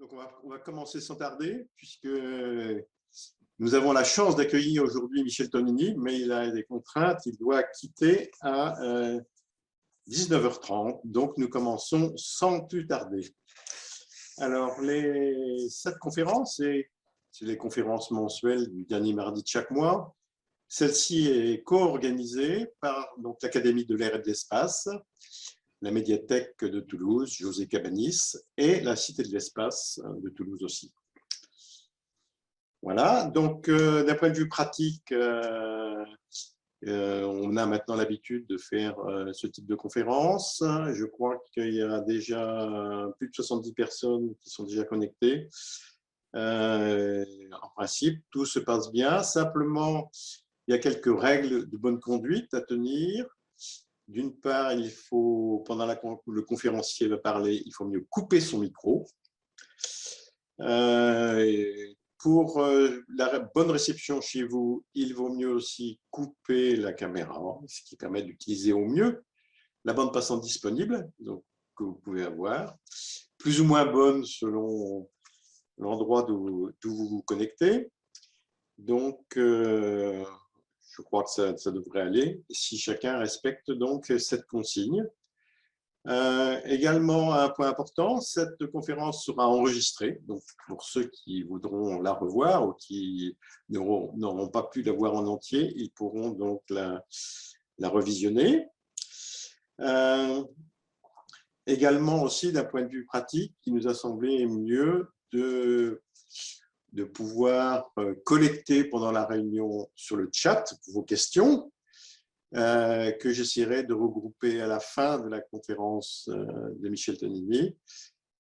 Donc, on va commencer sans tarder, puisque nous avons la chance d'accueillir aujourd'hui Michel Tonini, mais il a des contraintes, il doit quitter à 19h30, donc nous commençons sans plus tarder. Alors, cette conférence, c'est les conférences mensuelles du dernier mardi de chaque mois. Celle-ci est co-organisée par l'Académie de l'air et de l'espace, la médiathèque de Toulouse, José Cabanis, et la Cité de l'espace de Toulouse aussi. Voilà, donc d'un point de vue pratique, on a maintenant l'habitude de faire ce type de conférence. Je crois qu'il y a déjà plus de 70 personnes qui sont déjà connectées. En principe, tout se passe bien. Simplement, il y a quelques règles de bonne conduite à tenir. D'une part, il faut, pendant le conférencier va parler, il faut mieux couper son micro. Pour la bonne réception chez vous, il vaut mieux aussi couper la caméra, ce qui permet d'utiliser au mieux la bande passante disponible, donc, que vous pouvez avoir, plus ou moins bonne selon l'endroit d'où vous vous connectez. Donc, je crois que ça devrait aller si chacun respecte donc cette consigne. Également, un point important, cette conférence sera enregistrée. Donc, pour ceux qui voudront la revoir ou qui n'auront pas pu la voir en entier, ils pourront donc la revisionner. Également aussi, d'un point de vue pratique, il nous a semblé mieux de pouvoir collecter pendant la réunion sur le chat vos questions, que j'essaierai de regrouper à la fin de la conférence de Michel Tonini,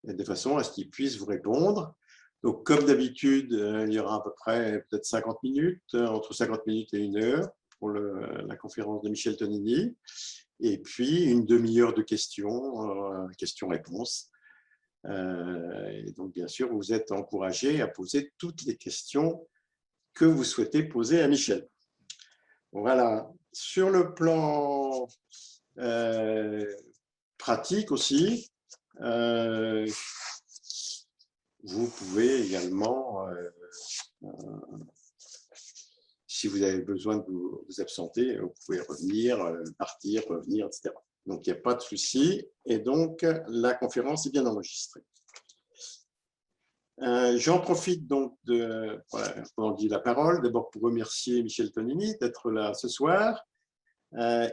de façon à ce qu'il puisse vous répondre. Donc, comme d'habitude, il y aura à peu près peut-être 50 minutes, entre 50 minutes et 1 heure pour la conférence de Michel Tonini, et puis une demi-heure de questions-réponses. Et donc, bien sûr, vous êtes encouragés à poser toutes les questions que vous souhaitez poser à Michel. Voilà. Sur le plan pratique aussi, vous pouvez également, si vous avez besoin de vous absenter, vous pouvez revenir, partir, revenir, etc. Donc, il n'y a pas de souci. Et donc, la conférence est bien enregistrée. J'en profite donc pour dire la parole, d'abord pour remercier Michel Tonini d'être là ce soir.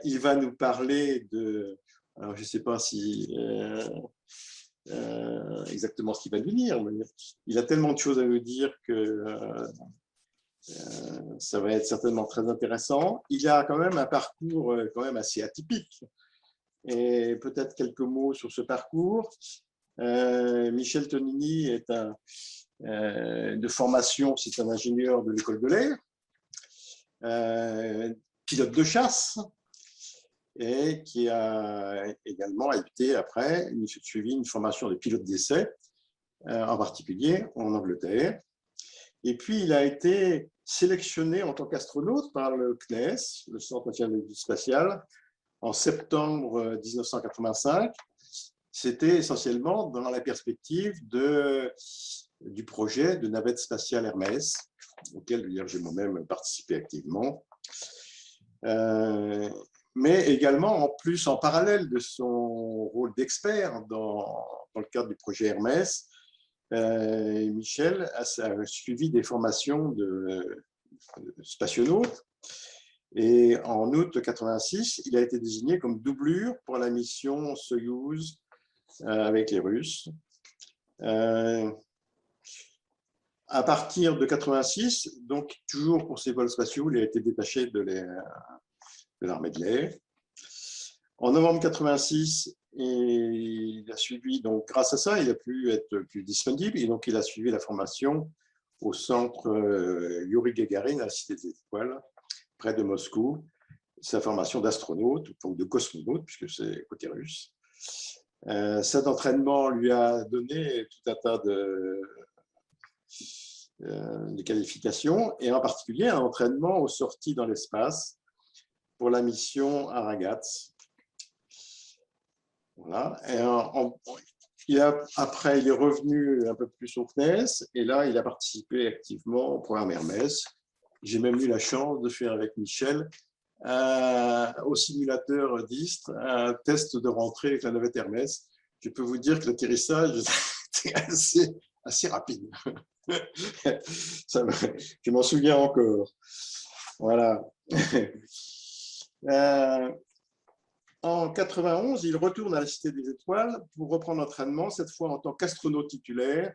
Il va nous parler de, alors je ne sais pas si exactement ce qu'il va nous dire, mais il a tellement de choses à nous dire que ça va être certainement très intéressant. Il a quand même un parcours quand même assez atypique. Et peut-être quelques mots sur ce parcours. Michel Tonini est de formation, c'est un ingénieur de l'école de l'air, pilote de chasse, et qui a également suivi une formation de pilote d'essai, en particulier en Angleterre. Et puis, il a été sélectionné en tant qu'astronaute par le CNES, le Centre national de spatial, en septembre 1985. C'était essentiellement dans la perspective du projet de navette spatiale Hermès, auquel j'ai moi-même participé activement. Mais également, en plus, en parallèle de son rôle d'expert dans le cadre du projet Hermès, Michel a suivi des formations de spationautes. Et en août 1986, il a été désigné comme doublure pour la mission Soyouz avec les Russes. À partir de 1986, donc toujours pour ses vols spatiaux, il a été détaché de l'armée de l'air. En novembre 1986, il a suivi, donc grâce à ça, il a pu être plus disponible, et donc il a suivi la formation au centre Yuri Gagarin à la Cité des Étoiles, près de Moscou, sa formation d'astronaute, donc de cosmonaute, puisque c'est côté russe. Cet entraînement lui a donné tout un tas de qualifications, et en particulier un entraînement aux sorties dans l'espace pour la mission Aragats. Voilà. Et Après, il est revenu un peu plus au CNES et là, il a participé activement au programme Hermès. J'ai même eu la chance de faire avec Michel au simulateur d'Istres un test de rentrée avec la navette Hermès. Je peux vous dire que l'atterrissage était assez rapide. Je m'en souviens encore. Voilà. En 91, il retourne à la Cité des Étoiles pour reprendre l'entraînement, cette fois en tant qu'astronaute titulaire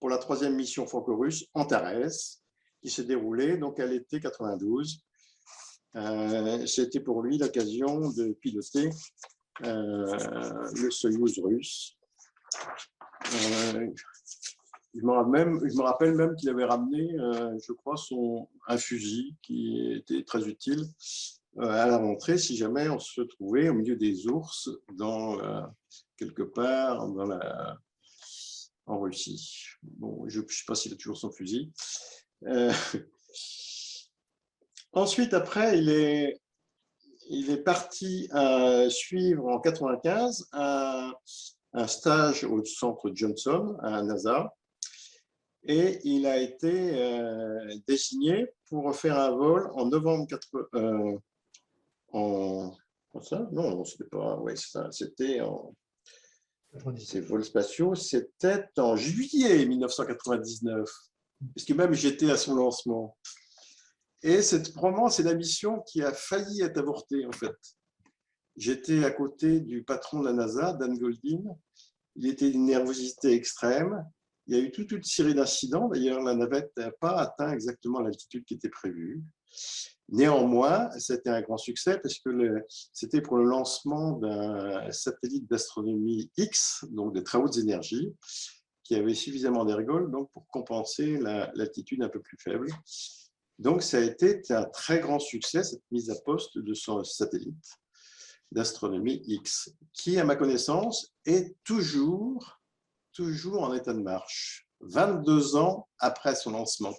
pour la 3e mission franco-russe Antares, qui s'est déroulée donc à l'été 92. C'était pour lui l'occasion de piloter le Soyouz russe. Je me rappelle même qu'il avait ramené, je crois, un fusil qui était très utile à la rentrée si jamais on se trouvait au milieu des ours quelque part en Russie. Bon, je ne sais pas s'il a toujours son fusil. Ensuite, après, il est parti suivre en 95 un stage au centre Johnson à NASA et il a été désigné pour faire un vol en novembre 80. Non, c'était pas. Ouais, c'était en. Ces vols spatiaux, c'était en juillet 1999, puisque même j'étais à son lancement. Et vraiment, c'est la mission qui a failli être avortée, en fait. J'étais à côté du patron de la NASA, Dan Goldin. Il était d'une nervosité extrême. Il y a eu toute une série d'incidents. D'ailleurs, la navette n'a pas atteint exactement l'altitude qui était prévue. Néanmoins, c'était un grand succès parce que c'était pour le lancement d'un satellite d'astronomie X, donc de très hautes énergies, qui avait suffisamment d'ergols pour compenser l'altitude un peu plus faible. Donc, ça a été un très grand succès, cette mise à poste de son satellite d'astronomie X, qui, à ma connaissance, est toujours en état de marche, 22 ans après son lancement.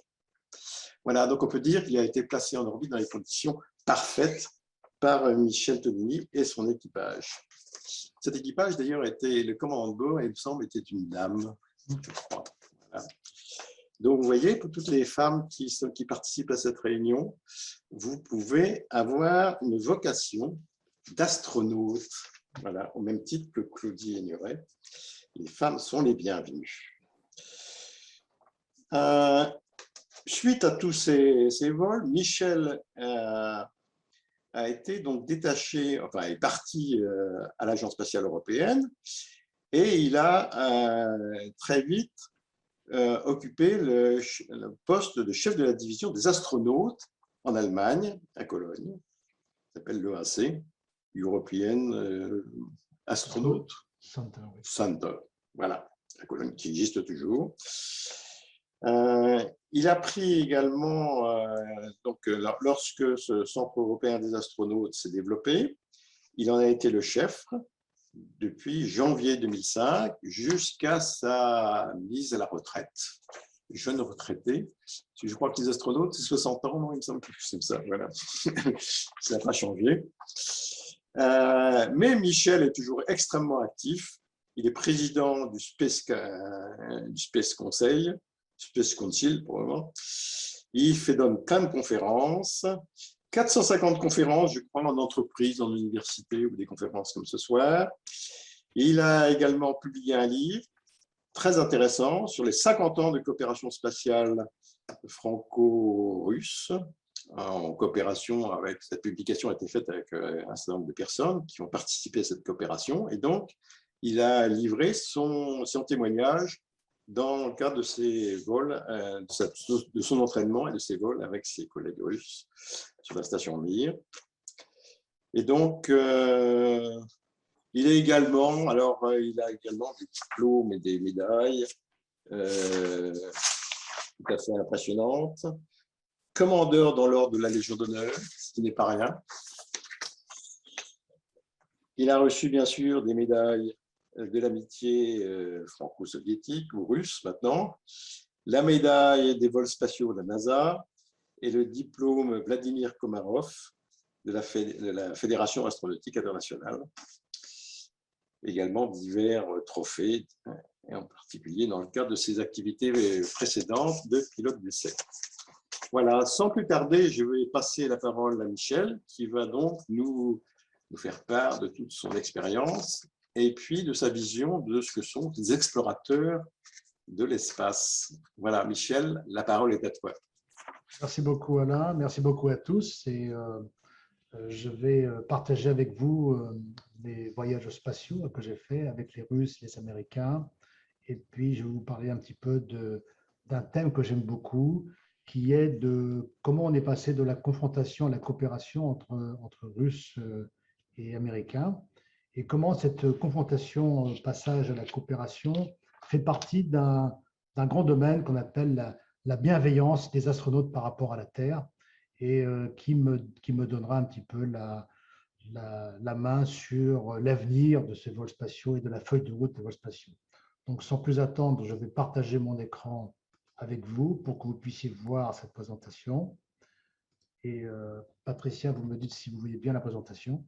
Voilà, donc on peut dire qu'il a été placé en orbite dans les conditions parfaites par Michel Tonini et son équipage. Cet équipage, d'ailleurs, était le commandant de bord, et il me semble, était une dame, je crois. Voilà. Donc, vous voyez, pour toutes les femmes qui participent à cette réunion, vous pouvez avoir une vocation d'astronaute, voilà, au même titre que Claudie Aigneret. Les femmes sont les bienvenues. Suite à tous ces vols, Michel a été donc détaché, enfin est parti à l'Agence spatiale européenne et il a très vite occupé le poste de chef de la division des astronautes en Allemagne, à Cologne. Ça s'appelle l'EAC, European Astronaut Center, voilà, à Cologne, qui existe toujours. Il a pris également, lorsque ce Centre européen des astronautes s'est développé, il en a été le chef depuis janvier 2005 jusqu'à sa mise à la retraite. Jeune retraité, je crois que les astronautes, c'est 60 ans, non, il me semble que c'est ça, voilà. Ça n'a pas changé. Mais Michel est toujours extrêmement actif. Il est président du Space Conseil, Space Council pour le moment. Il donne plein de conférences, 450 conférences, je crois, en entreprise, en université ou des conférences comme ce soir. Il a également publié un livre très intéressant sur les 50 ans de coopération spatiale franco-russe. En coopération avec, cette publication a été faite avec un certain nombre de personnes qui ont participé à cette coopération. Et donc, il a livré son témoignage dans le cadre de ses vols, de son entraînement et de ses vols avec ses collègues russes sur la station Mir. Et donc, il a également des diplômes et des médailles tout à fait impressionnantes. Commandeur dans l'ordre de la Légion d'honneur, ce qui n'est pas rien. Il a reçu bien sûr des médailles de l'amitié franco-soviétique ou russe maintenant, la médaille des vols spatiaux de la NASA et le diplôme Vladimir Komarov de la Fédération astronautique internationale. également divers trophées, et en particulier dans le cadre de ses activités précédentes de pilote d'essai. Voilà, sans plus tarder, je vais passer la parole à Michel, qui va donc nous faire part de toute son expérience et puis de sa vision de ce que sont les explorateurs de l'espace. Voilà, Michel, la parole est à toi. Merci beaucoup Alain, merci beaucoup à tous. Et je vais partager avec vous les voyages spatiaux que j'ai faits avec les Russes, les Américains. Et puis, je vais vous parler un petit peu d'un thème que j'aime beaucoup, qui est de comment on est passé de la confrontation à la coopération entre Russes et Américains, et comment cette confrontation, passage à la coopération, fait partie d'un grand domaine qu'on appelle la bienveillance des astronautes par rapport à la Terre, et qui me donnera un petit peu la main sur l'avenir de ces vols spatiaux et de la feuille de route des vols spatiaux. Donc, sans plus attendre, je vais partager mon écran avec vous pour que vous puissiez voir cette présentation. Et Patricia, vous me dites si vous voyez bien la présentation.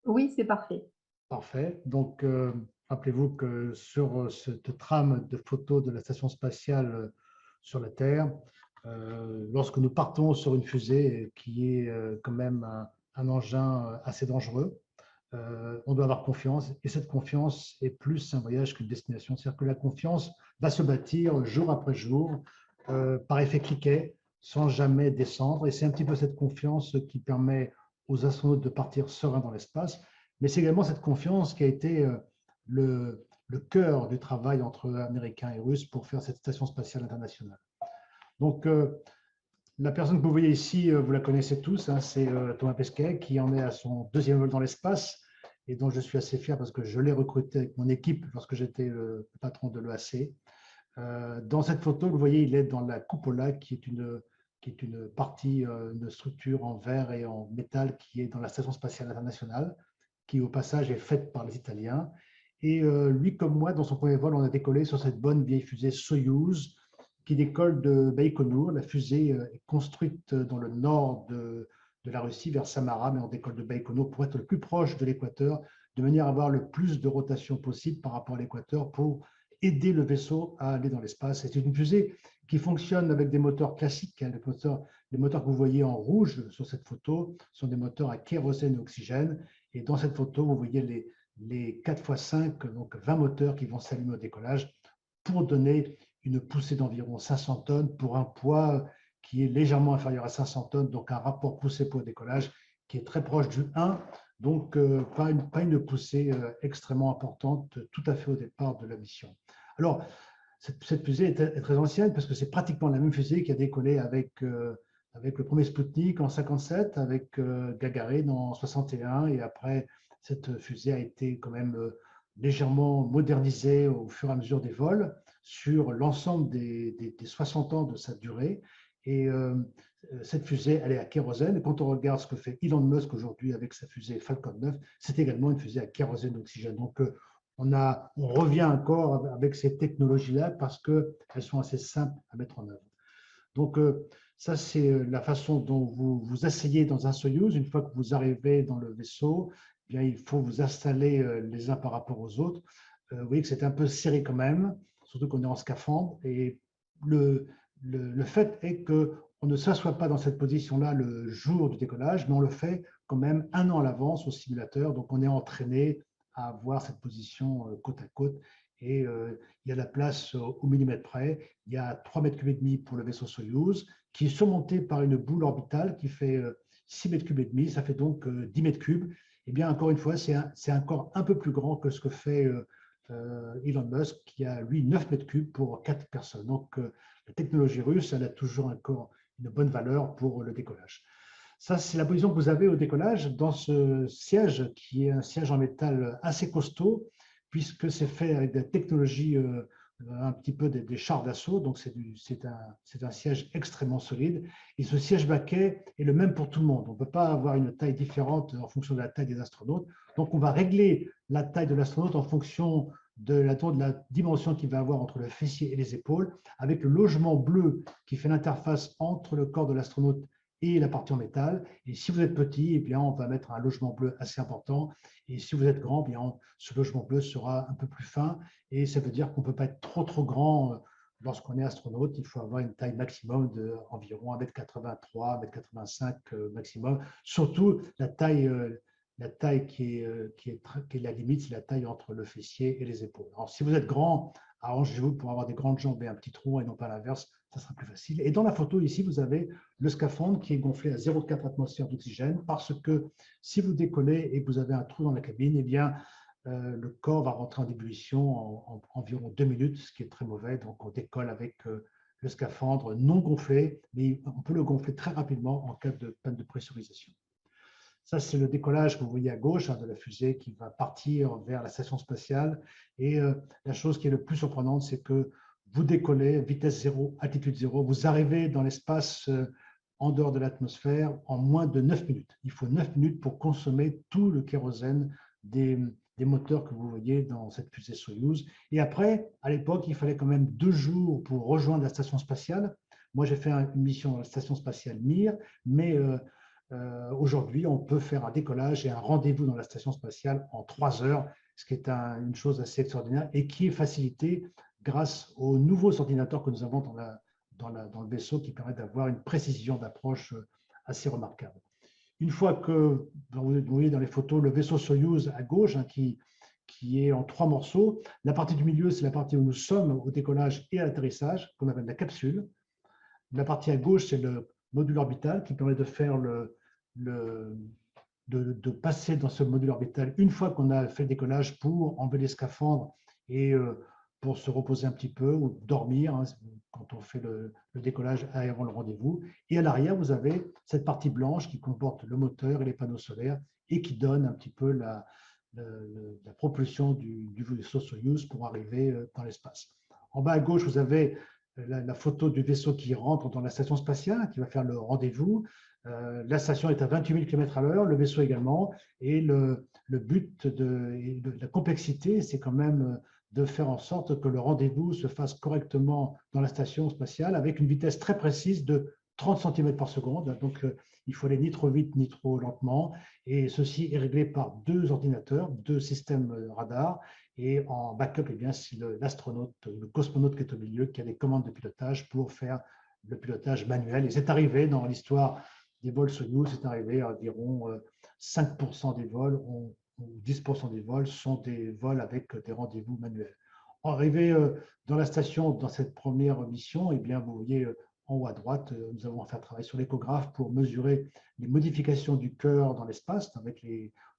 Oui, c'est parfait. Parfait. Donc, rappelez-vous que sur cette trame de photos de la station spatiale sur la Terre, lorsque nous partons sur une fusée qui est quand même un engin assez dangereux, on doit avoir confiance, et cette confiance est plus un voyage qu'une destination. C'est-à-dire que la confiance va se bâtir jour après jour, par effet cliquet, sans jamais descendre. Et c'est un petit peu cette confiance qui permet aux astronautes de partir sereins dans l'espace. Mais c'est également cette confiance qui a été le cœur du travail entre Américains et Russes pour faire cette station spatiale internationale. Donc, la personne que vous voyez ici, vous la connaissez tous, hein, c'est Thomas Pesquet, qui en est à son deuxième vol dans l'espace et dont je suis assez fier parce que je l'ai recruté avec mon équipe lorsque j'étais le patron de l'EAC. Dans cette photo, vous voyez, il est dans la cupola, qui est une partie, une structure en verre et en métal qui est dans la Station spatiale internationale, qui au passage est faite par les Italiens. Et lui comme moi, dans son premier vol, on a décollé sur cette bonne vieille fusée Soyouz, qui décolle de Baïkonour. La fusée est construite dans le nord de la Russie, vers Samara, mais on décolle de Baïkonour pour être le plus proche de l'équateur, de manière à avoir le plus de rotation possible par rapport à l'équateur pour aider le vaisseau à aller dans l'espace. C'est une fusée qui fonctionne avec des moteurs classiques. Les moteurs que vous voyez en rouge sur cette photo sont des moteurs à kérosène et oxygène. Et dans cette photo, vous voyez les 4x5, donc 20 moteurs qui vont s'allumer au décollage pour donner une poussée d'environ 500 tonnes pour un poids qui est légèrement inférieur à 500 tonnes, donc un rapport poussée-poids au décollage qui est très proche du 1, donc pas une poussée extrêmement importante tout à fait au départ de la mission. Alors, cette fusée est très ancienne parce que c'est pratiquement la même fusée qui a décollé avec le premier Sputnik en 57, avec Gagarin en 61, et après, cette fusée a été quand même légèrement modernisée au fur et à mesure des vols sur l'ensemble des 60 ans de sa durée. Et cette fusée, elle est à kérosène. Et quand on regarde ce que fait Elon Musk aujourd'hui avec sa fusée Falcon 9, c'est également une fusée à kérosène d'oxygène. Donc, on revient encore avec ces technologies-là parce qu'elles sont assez simples à mettre en œuvre. Donc, ça, c'est la façon dont vous vous asseyez dans un Soyouz. Une fois que vous arrivez dans le vaisseau, eh bien, il faut vous installer les uns par rapport aux autres. Vous voyez que c'est un peu serré quand même, surtout qu'on est en scaphandre. Et le fait est qu'on ne s'assoit pas dans cette position-là le jour du décollage, mais on le fait quand même un an à l'avance au simulateur. Donc, on est entraîné à avoir cette position côte à côte. Et il y a la place au millimètre près. Il y a 3,5 mètres pour le vaisseau Soyouz, qui est surmonté par une boule orbitale qui fait 6,5 mètres. Ça fait donc 10 mètres cubes. Eh bien, encore une fois, c'est encore un peu plus grand que ce que fait Elon Musk, qui a, lui, 9 mètres cubes pour 4 personnes. Donc, la technologie russe, elle a toujours encore une bonne valeur pour le décollage. Ça, c'est la position que vous avez au décollage dans ce siège, qui est un siège en métal assez costaud, puisque c'est fait avec des technologies un petit peu des chars d'assaut. Donc, c'est un siège extrêmement solide. Et ce siège baquet est le même pour tout le monde. On ne peut pas avoir une taille différente en fonction de la taille des astronautes. Donc, on va régler la taille de l'astronaute en fonction de la dimension qu'il va avoir entre le fessier et les épaules, avec le logement bleu qui fait l'interface entre le corps de l'astronaute et la partie en métal. Et si vous êtes petit, eh bien, on va mettre un logement bleu assez important. Et si vous êtes grand, eh bien, ce logement bleu sera un peu plus fin. Et ça veut dire qu'on ne peut pas être trop grand lorsqu'on est astronaute. Il faut avoir une taille maximum d'environ 1,83 m, 1,85 m maximum. Surtout, la taille qui est la limite, c'est la taille entre le fessier et les épaules. Alors, si vous êtes grand, arrangez-vous pour avoir des grandes jambes et un petit tronc et non pas l'inverse, ça sera plus facile. Et dans la photo ici, vous avez le scaphandre qui est gonflé à 0,4 atmosphère d'oxygène parce que si vous décollez et que vous avez un trou dans la cabine, eh bien, le corps va rentrer en ébullition en environ 2 minutes, ce qui est très mauvais. Donc, on décolle avec le scaphandre non gonflé, mais on peut le gonfler très rapidement en cas de panne de pressurisation. Ça, c'est le décollage que vous voyez à gauche de la fusée qui va partir vers la station spatiale. Et la chose qui est le plus surprenante, c'est que vous décollez, vitesse zéro, altitude zéro, vous arrivez dans l'espace en dehors de l'atmosphère en moins de 9 minutes. Il faut 9 minutes pour consommer tout le kérosène des moteurs que vous voyez dans cette fusée Soyouz. Et après, à l'époque, il fallait quand même 2 jours pour rejoindre la station spatiale. Moi, j'ai fait une mission dans la station spatiale Mir, mais aujourd'hui, on peut faire un décollage et un rendez-vous dans la station spatiale en 3 heures, ce qui est une chose assez extraordinaire et qui est facilité grâce aux nouveaux ordinateurs que nous avons dans le vaisseau qui permettent d'avoir une précision d'approche assez remarquable. Une fois que vous voyez dans les photos le vaisseau Soyouz à gauche, qui est en 3 morceaux, la partie du milieu, c'est la partie où nous sommes au décollage et à l'atterrissage, qu'on appelle la capsule. La partie à gauche, c'est le module orbital qui permet de faire de passer dans ce module orbital une fois qu'on a fait le décollage pour enlever les scaphandres et pour se reposer un petit peu ou dormir quand on fait le décollage avant le rendez-vous. Et à l'arrière, vous avez cette partie blanche qui comporte le moteur et les panneaux solaires et qui donne un petit peu la propulsion du vaisseau Soyouz pour arriver dans l'espace. En bas à gauche, vous avez la photo du vaisseau qui rentre dans la station spatiale, qui va faire le rendez-vous. La station est à 28 000 km/h, le vaisseau également. Et le but de la complexité, c'est quand même de faire en sorte que le rendez-vous se fasse correctement dans la station spatiale avec une vitesse très précise de 30 cm par seconde. Donc, il faut aller ni trop vite ni trop lentement. Et ceci est réglé par 2 ordinateurs, 2 systèmes radars. Et en backup, eh bien, c'est l'astronaute, le cosmonaute qui est au milieu, qui a des commandes de pilotage pour faire le pilotage manuel. Et c'est arrivé dans l'histoire des vols Soyouz, c'est arrivé à environ 5% des vols ou 10% des vols sont des vols avec des rendez-vous manuels. Arrivé dans la station, dans cette première mission, eh bien, vous voyez en haut à droite, nous avons fait un travail sur l'échographe pour mesurer les modifications du cœur dans l'espace.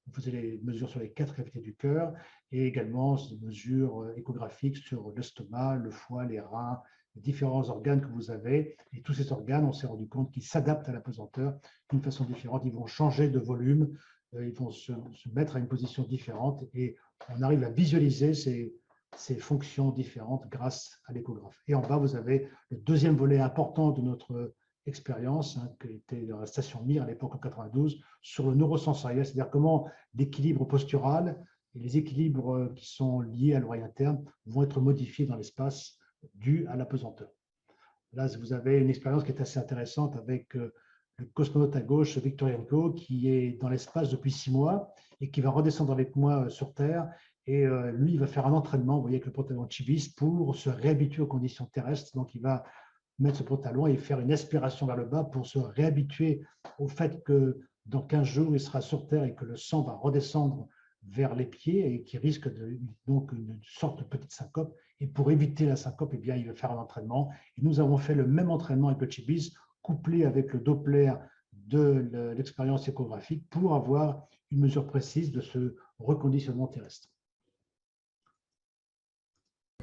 On faisait les mesures sur les 4 cavités du cœur et également des mesures échographiques sur l'estomac, le foie, les reins, les différents organes que vous avez. Et tous ces organes, on s'est rendu compte qu'ils s'adaptent à la pesanteur d'une façon différente. Ils vont changer de volume, ils vont se mettre à une position différente et on arrive à visualiser ces fonctions différentes grâce à l'échographe. Et en bas, vous avez le deuxième volet important de notre expérience, qui était dans la station Mir à l'époque en 92, sur le neurosensoriel, c'est-à-dire comment l'équilibre postural et les équilibres qui sont liés à l'oreille interne vont être modifiés dans l'espace dû à la pesanteur. Là, vous avez une expérience qui est assez intéressante avec le cosmonaute à gauche, Victorienko, qui est dans l'espace depuis 6 mois et qui va redescendre avec moi sur Terre. Et lui, il va faire un entraînement, vous voyez, avec le pantalon Chibis pour se réhabituer aux conditions terrestres. Donc, il va mettre ce pantalon et faire une aspiration vers le bas pour se réhabituer au fait que dans 15 jours, il sera sur Terre et que le sang va redescendre vers les pieds et qui risque donc une sorte de petite syncope. Et pour éviter la syncope, eh bien, il va faire un entraînement. Et nous avons fait le même entraînement avec le Chibis, couplé avec le Doppler de l'expérience échographique pour avoir une mesure précise de ce reconditionnement terrestre.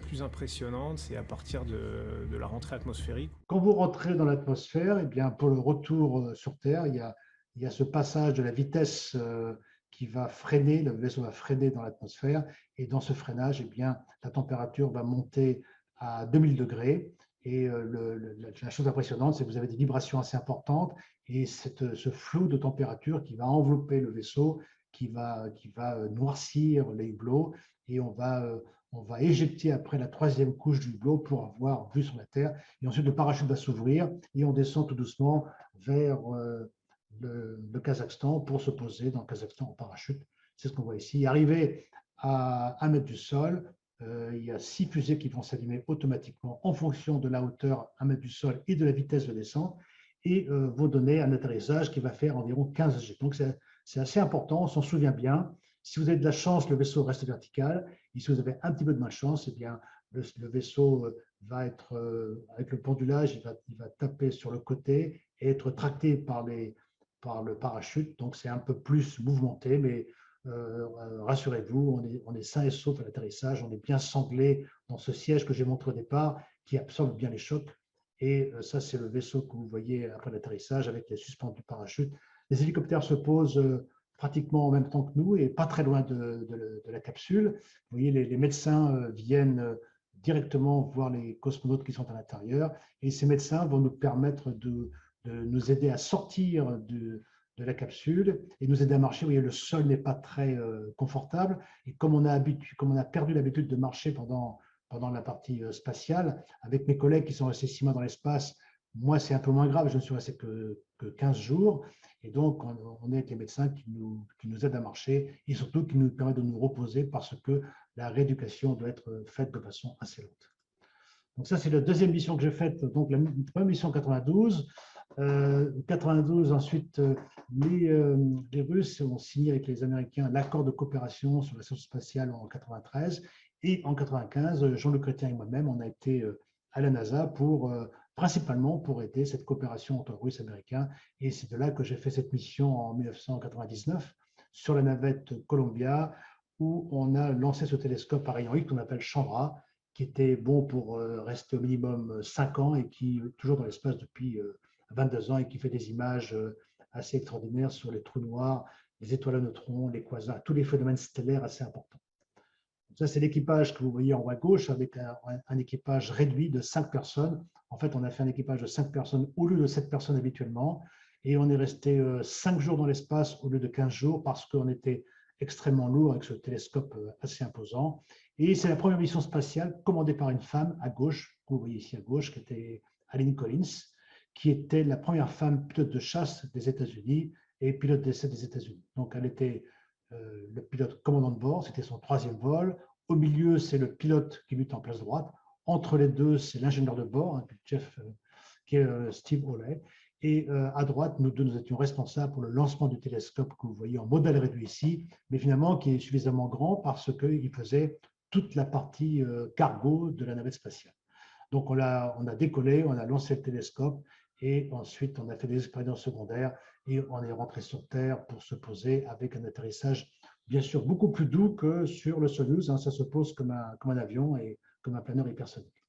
Plus impressionnante, c'est à partir de la rentrée atmosphérique. Quand vous rentrez dans l'atmosphère, eh bien, pour le retour sur Terre, il y a ce passage de la vitesse qui va freiner, le vaisseau va freiner dans l'atmosphère, et dans ce freinage, eh bien, la température va monter à 2000 degrés. Et la chose impressionnante, c'est que vous avez des vibrations assez importantes, et ce flot de température qui va envelopper le vaisseau, qui va noircir les hublots, et on va on va éjecter après la 3e couche du hublot pour avoir vue sur la Terre. Et ensuite, le parachute va s'ouvrir et on descend tout doucement vers le Kazakhstan pour se poser dans le Kazakhstan en parachute. C'est ce qu'on voit ici. Arrivé à 1 mètre du sol, il y a 6 fusées qui vont s'allumer automatiquement en fonction de la hauteur 1 mètre du sol et de la vitesse de descente et vont donner un atterrissage qui va faire environ 15 G. Donc, c'est assez important, on s'en souvient bien. Si vous avez de la chance, le vaisseau reste vertical. Et si vous avez un petit peu de malchance, eh bien, le vaisseau va être, avec le pendulage, il va taper sur le côté et être tracté par le parachute. Donc, c'est un peu plus mouvementé, mais rassurez-vous, on est sain et sauf à l'atterrissage. On est bien sanglé dans ce siège que j'ai montré au départ, qui absorbe bien les chocs. Et ça, c'est le vaisseau que vous voyez après l'atterrissage avec les suspentes du parachute. Les hélicoptères se posent pratiquement en même temps que nous et pas très loin de la capsule. Vous voyez, les médecins viennent directement voir les cosmonautes qui sont à l'intérieur et ces médecins vont nous permettre de nous aider à sortir de la capsule et nous aider à marcher. Vous voyez, le sol n'est pas très confortable et comme on a perdu l'habitude de marcher pendant la partie spatiale, avec mes collègues qui sont restés 6 mois dans l'espace, moi, c'est un peu moins grave, je ne suis resté que 15 jours. Et donc, on est avec les médecins qui nous aident à marcher et surtout qui nous permettent de nous reposer parce que la rééducation doit être faite de façon assez lente. Donc ça, c'est la 2e mission que j'ai faite, donc la première mission en 92. 92, ensuite, les Russes ont signé avec les Américains l'accord de coopération sur la station spatiale en 93. Et en 95, Jean-Luc Chrétien et moi-même, on a été à la NASA principalement pour aider cette coopération entre Russes et Américains. Et c'est de là que j'ai fait cette mission en 1999 sur la navette Columbia, où on a lancé ce télescope à rayon X qu'on appelle Chandra, qui était bon pour rester au minimum 5 ans et qui est toujours dans l'espace depuis 22 ans et qui fait des images assez extraordinaires sur les trous noirs, les étoiles à neutrons, les quasars, tous les phénomènes stellaires assez importants. Ça, c'est l'équipage que vous voyez en haut à gauche avec un équipage réduit de 5 personnes. En fait, on a fait un équipage de 5 personnes au lieu de 7 personnes habituellement. Et on est resté 5 jours dans l'espace au lieu de 15 jours parce qu'on était extrêmement lourd avec ce télescope assez imposant. Et c'est la première mission spatiale commandée par une femme à gauche, que vous voyez ici à gauche, qui était Aline Collins, qui était la première femme pilote de chasse des États-Unis et pilote d'essai des États-Unis. Donc, elle était le pilote commandant de bord, c'était son 3e vol. Au milieu, c'est le pilote qui lutte en place droite. Entre les deux, c'est l'ingénieur de bord, qui est Steve Hawley. Et à droite, nous deux, nous étions responsables pour le lancement du télescope que vous voyez en modèle réduit ici, mais finalement qui est suffisamment grand parce qu'il faisait toute la partie cargo de la navette spatiale. Donc, on a décollé, on a lancé le télescope et ensuite, on a fait des expériences secondaires et on est rentré sur Terre pour se poser avec un atterrissage bien sûr beaucoup plus doux que sur le Soyuz. Ça se pose comme un avion et comme un planeur hypersonique.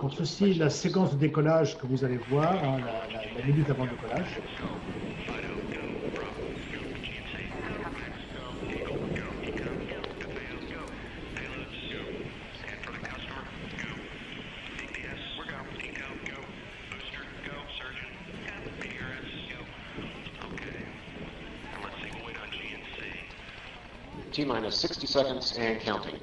Donc ceci, la séquence de décollage que vous allez voir, la minute avant le décollage. T-minus 60 seconds and counting.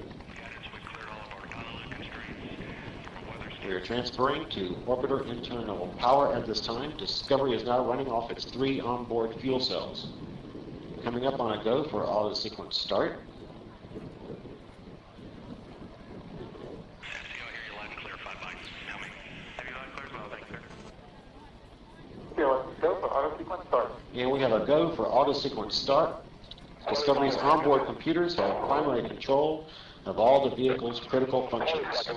We are transferring to orbiter internal power at this time. Discovery is now running off its 3 onboard fuel cells. Coming up on a go for auto sequence start. And we have a go for auto sequence start. Discovery's onboard computers have primary control of all the vehicle's critical functions.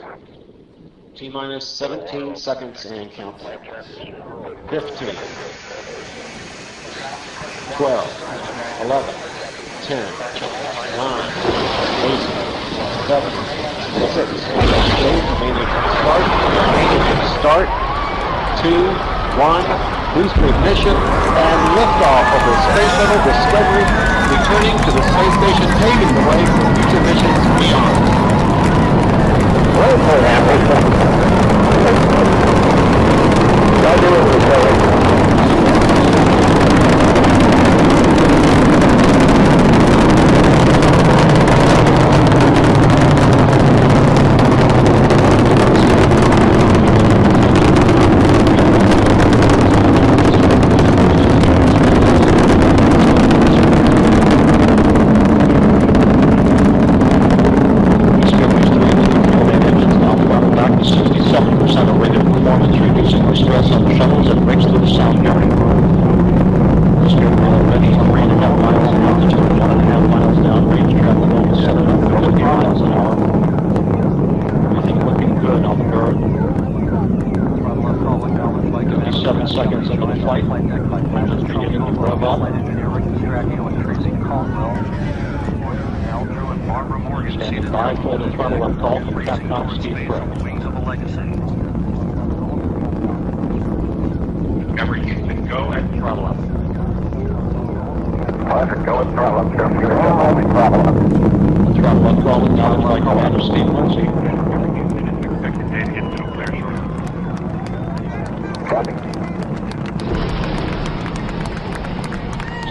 T-minus 17 seconds and counting. 15, 12, 11, 10, 9, 8, 7, 6, 5, start, 2, 1, booster ignition, and liftoff of the Space Shuttle Discovery, returning to the space station, paving the way for future missions beyond. Well, Discovery. Standing by for the throttle up call from Capcom Steve Crow. Wings of the Legacy. Every Houston, go at throttle up. Go at throttle up. Throttle up. The throttle up call acknowledged by Commander Steve Lindsay. Expected data into a clear short. Copy.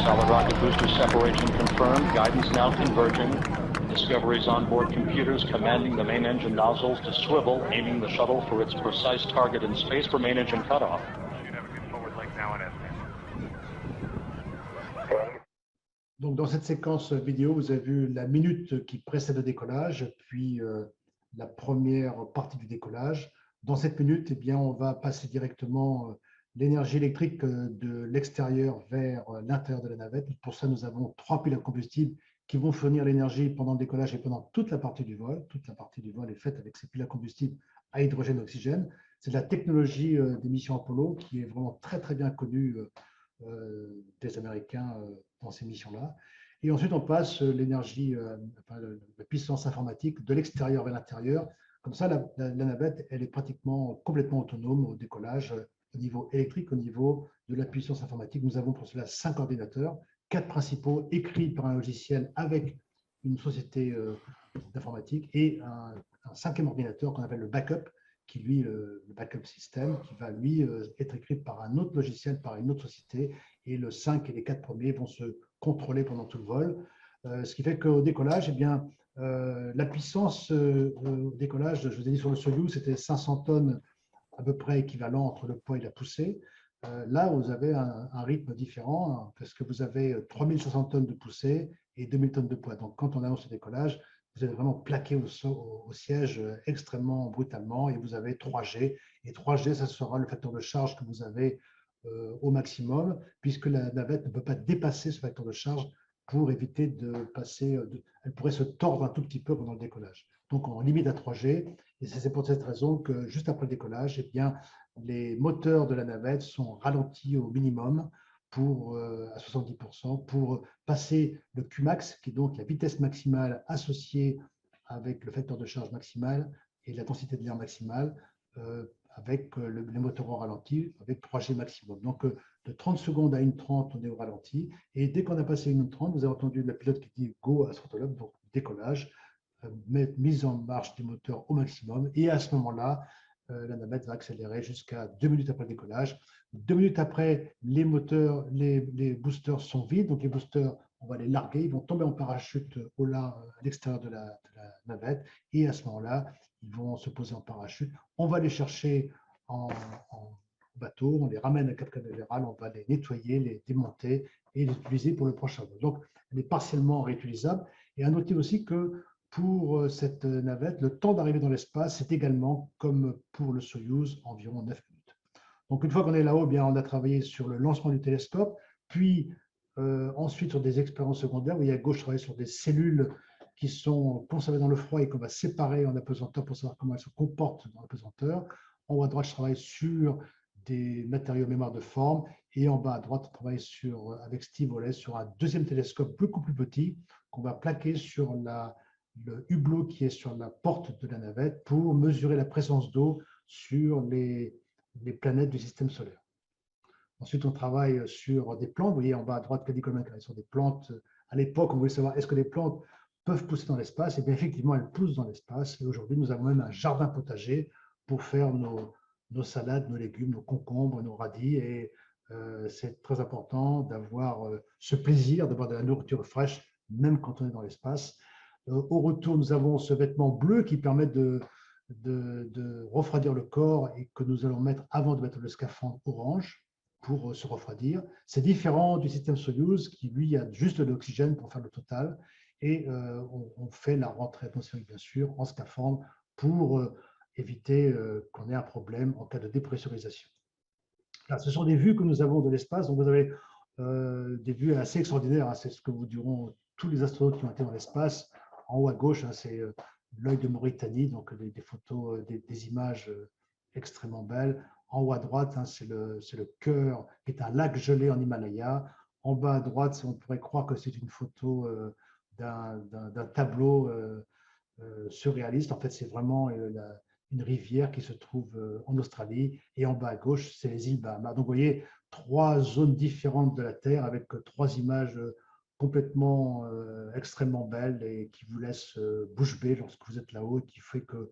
Solid rocket booster separation confirmed. Guidance now converging. Discovery's onboard computers commanding the main engine nozzles to swivel, aiming the shuttle for its precise target in space for main engine cutoff. Should have a good forward leg now and Donc, dans cette séquence vidéo, vous avez vu la minute qui précède le décollage, puis la première partie du décollage. Dans cette minute, eh bien, on va passer directement l'énergie électrique de l'extérieur vers l'intérieur de la navette. Pour ça, nous avons 3 piles à combustible qui vont fournir l'énergie pendant le décollage et pendant toute la partie du vol. Toute la partie du vol est faite avec ces piles à combustible à hydrogène et oxygène. C'est la technologie des missions Apollo qui est vraiment très, très bien connue des Américains dans ces missions-là. Et ensuite, on passe l'énergie, la puissance informatique de l'extérieur vers l'intérieur. Comme ça, la navette, elle est pratiquement complètement autonome au décollage au niveau électrique, au niveau de la puissance informatique. Nous avons pour cela 5 ordinateurs, 4 principaux écrits par un logiciel avec une société d'informatique et un 5e ordinateur qu'on appelle le backup, qui lui, le backup system, qui va lui être écrit par un autre logiciel, par une autre société, et le 5 et les 4 premiers vont se contrôler pendant tout le vol. Ce qui fait qu'au décollage, eh bien, la puissance au décollage, je vous ai dit sur le Soyouz, c'était 500 tonnes à peu près équivalent entre le poids et la poussée. Là, vous avez un rythme différent, hein, parce que vous avez 3500 tonnes de poussée et 2000 tonnes de poids. Donc, quand on annonce le décollage, vous êtes vraiment plaqué au siège extrêmement brutalement et vous avez 3G. Et 3G, ça sera le facteur de charge que vous avez au maximum, puisque la navette ne peut pas dépasser ce facteur de charge pour éviter de passer. Elle pourrait se tordre un tout petit peu pendant le décollage. Donc, on limite à 3G. Et c'est pour cette raison que juste après le décollage, eh bien, les moteurs de la navette sont ralentis au minimum à 70% pour passer le Qmax, qui est donc la vitesse maximale associée avec le facteur de charge maximal et la densité de l'air maximale, avec les moteurs au ralenti, avec 3G maximum. Donc, de 30 secondes à 1:30, on est au ralenti. Et dès qu'on a passé 1:30, vous avez entendu le pilote qui dit « go » à throttle up, donc décollage, mise en marche des moteurs au maximum. Et à ce moment-là, la navette va accélérer jusqu'à 2 minutes après le décollage. 2 minutes après, les moteurs, les boosters sont vides. Donc, les boosters, on va les larguer. Ils vont tomber en parachute à l'extérieur de la navette. Et à ce moment-là, ils vont se poser en parachute. On va les chercher en bateau. On les ramène à Cap Canaveral. On va les nettoyer, les démonter et les utiliser pour le prochain vol. Donc, elle est partiellement réutilisable. Et à noter aussi que pour cette navette, le temps d'arriver dans l'espace, c'est également, comme pour le Soyouz, environ 9 minutes. Donc, une fois qu'on est là-haut, bien, on a travaillé sur le lancement du télescope, puis ensuite sur des expériences secondaires. Vous voyez à gauche, je travaille sur des cellules qui sont conservées dans le froid et qu'on va séparer en apesanteur pour savoir comment elles se comportent dans l'apesanteur. En haut à droite, je travaille sur des matériaux mémoire de forme. Et en bas à droite, on travaille avec Steve Hollis sur un deuxième télescope beaucoup plus petit qu'on va plaquer sur le hublot qui est sur la porte de la navette pour mesurer la présence d'eau sur les planètes du système solaire. Ensuite, on travaille sur des plantes. Vous voyez en bas à droite, Cady Coleman travaille sur des plantes. À l'époque, on voulait savoir est-ce que les plantes peuvent pousser dans l'espace. Et bien, effectivement, elles poussent dans l'espace. Et aujourd'hui, nous avons même un jardin potager pour faire nos salades, nos légumes, nos concombres, nos radis. Et c'est très important d'avoir ce plaisir, d'avoir de la nourriture fraîche, même quand on est dans l'espace. Au retour, nous avons ce vêtement bleu qui permet de refroidir le corps et que nous allons mettre avant de mettre le scaphandre orange pour se refroidir. C'est différent du système Soyouz qui, lui, a juste de l'oxygène pour faire le total. Et on fait la rentrée atmosphérique, bien sûr, en scaphandre pour éviter qu'on ait un problème en cas de dépressurisation. Là, ce sont des vues que nous avons de l'espace. Donc, vous avez des vues assez extraordinaires. Hein. C'est ce que vous diront tous les astronautes qui ont été dans l'espace. En haut à gauche, hein, c'est l'œil de Mauritanie, donc des photos, des images extrêmement belles. En haut à droite, hein, c'est le cœur, qui est un lac gelé en Himalaya. En bas à droite, on pourrait croire que c'est une photo d'un tableau surréaliste. En fait, c'est vraiment une rivière qui se trouve en Australie. Et en bas à gauche, c'est les îles Bahamas. Donc, vous voyez, 3 zones différentes de la Terre avec 3 images complètement extrêmement belles et qui vous laissent bouche bée lorsque vous êtes là-haut, qui fait que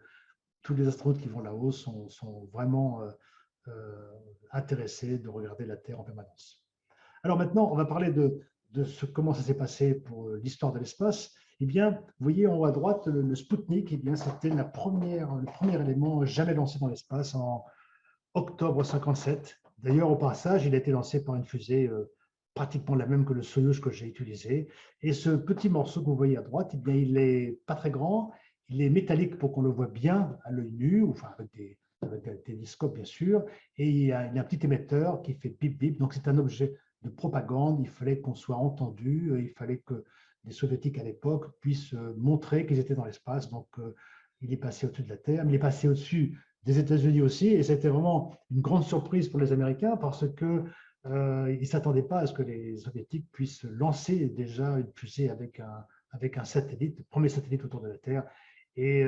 tous les astronautes qui vont là-haut sont vraiment intéressés de regarder la Terre en permanence. Alors maintenant, on va parler comment ça s'est passé pour l'histoire de l'espace. Eh bien, vous voyez en haut à droite, le Sputnik, eh bien, c'était le premier élément jamais lancé dans l'espace en octobre 57. D'ailleurs, au passage, il a été lancé par une fusée pratiquement la même que le Soyouz que j'ai utilisé. Et ce petit morceau que vous voyez à droite, eh bien, il n'est pas très grand, il est métallique pour qu'on le voit bien à l'œil nu, enfin avec des télescopes bien sûr, et il y a un petit émetteur qui fait bip bip, donc c'est un objet de propagande, il fallait qu'on soit entendu, il fallait que les soviétiques à l'époque puissent montrer qu'ils étaient dans l'espace, donc il est passé au-dessus de la Terre, mais il est passé au-dessus des États-Unis aussi, et c'était vraiment une grande surprise pour les Américains parce que ils ne s'attendaient pas à ce que les soviétiques puissent lancer déjà une fusée avec un satellite, le premier satellite autour de la Terre. Et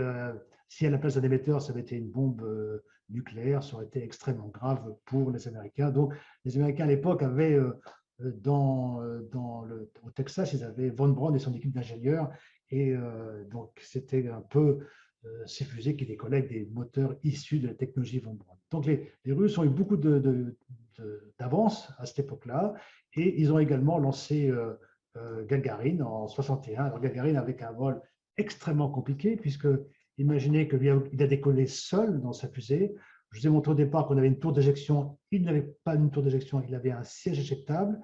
si à la place d'un émetteur, ça avait été une bombe nucléaire, ça aurait été extrêmement grave pour les Américains. Donc, les Américains à l'époque avaient, au Texas, ils avaient Von Braun et son équipe d'ingénieurs. Et donc, c'était un peu ces fusées qui décollaient avec des moteurs issus de la technologie Von Braun. Donc, les Russes ont eu beaucoup d'avance à cette époque-là. Et ils ont également lancé Gagarine en 61. Alors, Gagarine avec un vol extrêmement compliqué, puisque imaginez qu'il a décollé seul dans sa fusée. Je vous ai montré au départ qu'on avait une tour d'éjection. Il n'avait pas une tour d'éjection, il avait un siège éjectable.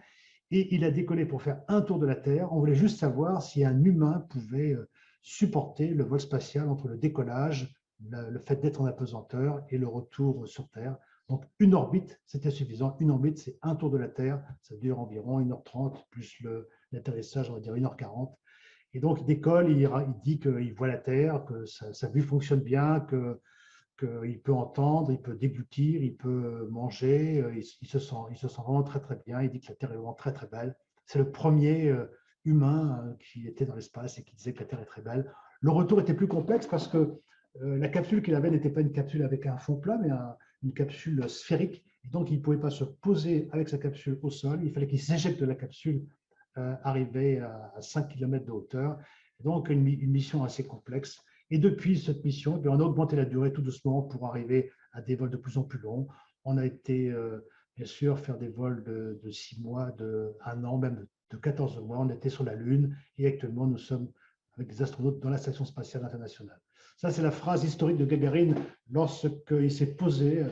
Et il a décollé pour faire un tour de la Terre. On voulait juste savoir si un humain pouvait supporter le vol spatial entre le décollage, le fait d'être en apesanteur et le retour sur Terre. Donc, une orbite, c'était suffisant. Une orbite, c'est un tour de la Terre. Ça dure environ 1h30, plus l'atterrissage, on va dire 1h40. Et donc, il décolle, il dit qu'il voit la Terre, que sa vue fonctionne bien, qu'il peut entendre, il peut déglutir, il peut manger. Il se sent vraiment très, très bien. Il dit que la Terre est vraiment très, très belle. C'est le premier humain qui était dans l'espace et qui disait que la Terre est très belle. Le retour était plus complexe parce que la capsule qu'il avait n'était pas une capsule avec un fond plat, mais une capsule sphérique. Et donc, il ne pouvait pas se poser avec sa capsule au sol. Il fallait qu'il s'éjecte de la capsule arrivé à 5 km de hauteur. Donc, une mission assez complexe. Et depuis cette mission, on a augmenté la durée tout doucement pour arriver à des vols de plus en plus longs. On a été, bien sûr, faire des vols de 6 mois, de 1 an, même de 14 mois. On était sur la Lune et actuellement, nous sommes avec des astronautes dans la Station spatiale internationale. Ça, c'est la phrase historique de Gagarine lorsqu'il s'est posé.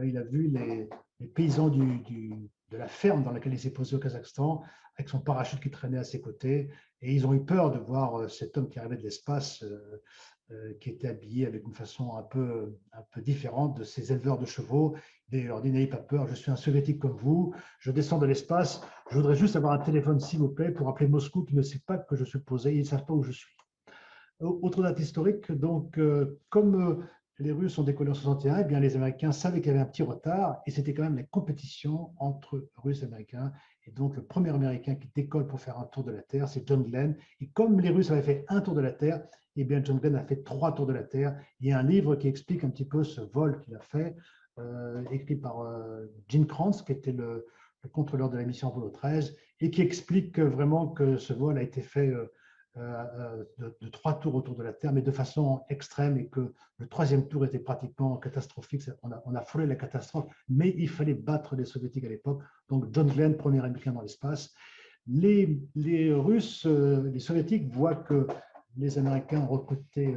Il a vu les paysans de la ferme dans laquelle il s'est posé au Kazakhstan, avec son parachute qui traînait à ses côtés. Et ils ont eu peur de voir cet homme qui arrivait de l'espace, qui était habillé avec une façon un peu différente de ces éleveurs de chevaux. Et il leur dit, n'ayez pas peur, je suis un soviétique comme vous, je descends de l'espace, je voudrais juste avoir un téléphone, s'il vous plaît, pour appeler Moscou, qui ne sait pas que je suis posé, ils ne savent pas où je suis. Autre date historique, donc, comme les Russes ont décollé en 61, eh bien, les Américains savaient qu'il y avait un petit retard et c'était quand même la compétition entre Russes et Américains. Et donc, le premier Américain qui décolle pour faire un tour de la Terre, c'est John Glenn. Et comme les Russes avaient fait un tour de la Terre, eh bien, John Glenn a fait 3 tours de la Terre. Il y a un livre qui explique un petit peu ce vol qu'il a fait, écrit par Gene Kranz, qui était le contrôleur de la mission Apollo 13, et qui explique vraiment que ce vol a été fait de 3 tours autour de la Terre, mais de façon extrême, et que le 3e tour était pratiquement catastrophique. On a frôlé la catastrophe, mais il fallait battre les Soviétiques à l'époque. Donc John Glenn, premier Américain dans l'espace. Les Russes, les Soviétiques voient que les Américains ont recruté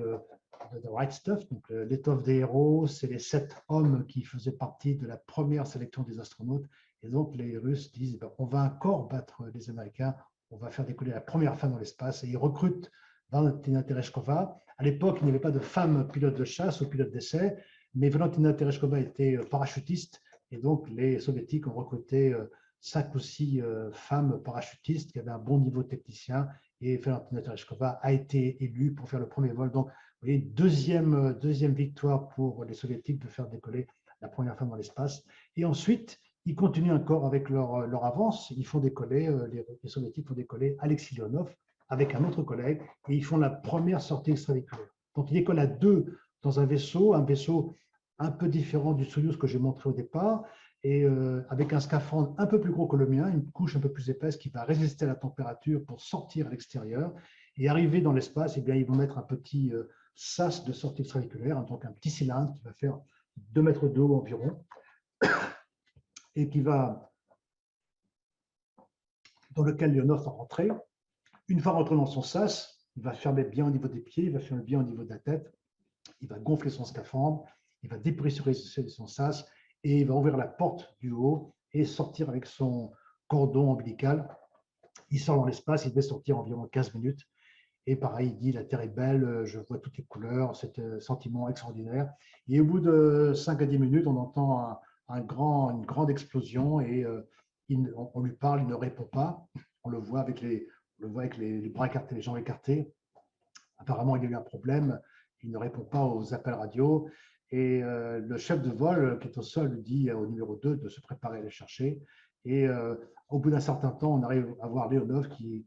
The Right Stuff, donc l'étoffe des héros, c'est les 7 hommes qui faisaient partie de la première sélection des astronautes. Et donc les Russes disent, on va encore battre les Américains, on va faire décoller la première femme dans l'espace. Et ils recrutent Valentina Tereshkova. À l'époque, il n'y avait pas de femme pilote de chasse ou pilote d'essai, mais Valentina Tereshkova était parachutiste. Et donc, les Soviétiques ont recruté 5 ou 6 femmes parachutistes qui avaient un bon niveau de technicien. Et Valentina Tereshkova a été élue pour faire le premier vol. Donc, vous voyez, deuxième victoire pour les Soviétiques de faire décoller la première femme dans l'espace. Et ensuite, ils continuent encore avec leur avance. Ils font décoller, les Soviétiques font décoller Alexei Leonov avec un autre collègue et ils font la première sortie extravéhiculaire. Donc, il décolle à deux dans un vaisseau un peu différent du Soyouz que j'ai montré au départ, et avec un scaphandre un peu plus gros que le mien, une couche un peu plus épaisse qui va résister à la température pour sortir à l'extérieur. Et arrivé dans l'espace, eh bien, ils vont mettre un petit sas de sortie extravéhiculaire, hein, donc un petit cylindre qui va faire 2 mètres de haut environ, et dans lequel Leonov va rentrer. Une fois rentré dans son sas, il va fermer bien au niveau des pieds, il va fermer bien au niveau de la tête, il va gonfler son scaphandre, il va dépressuriser son sas et il va ouvrir la porte du haut et sortir avec son cordon ombilical. Il sort dans l'espace, il devait sortir environ 15 minutes. Et pareil, il dit, la Terre est belle, je vois toutes les couleurs, c'est un sentiment extraordinaire. Et au bout de 5 à 10 minutes, on entend une grande explosion et on lui parle, il ne répond pas. On le voit avec les bras écartés, les jambes écartées. Apparemment, il y a eu un problème, il ne répond pas aux appels radio. Et le chef de vol qui est au sol lui dit au numéro 2 de se préparer à aller chercher. Et au bout d'un certain temps, on arrive à voir Leonov qui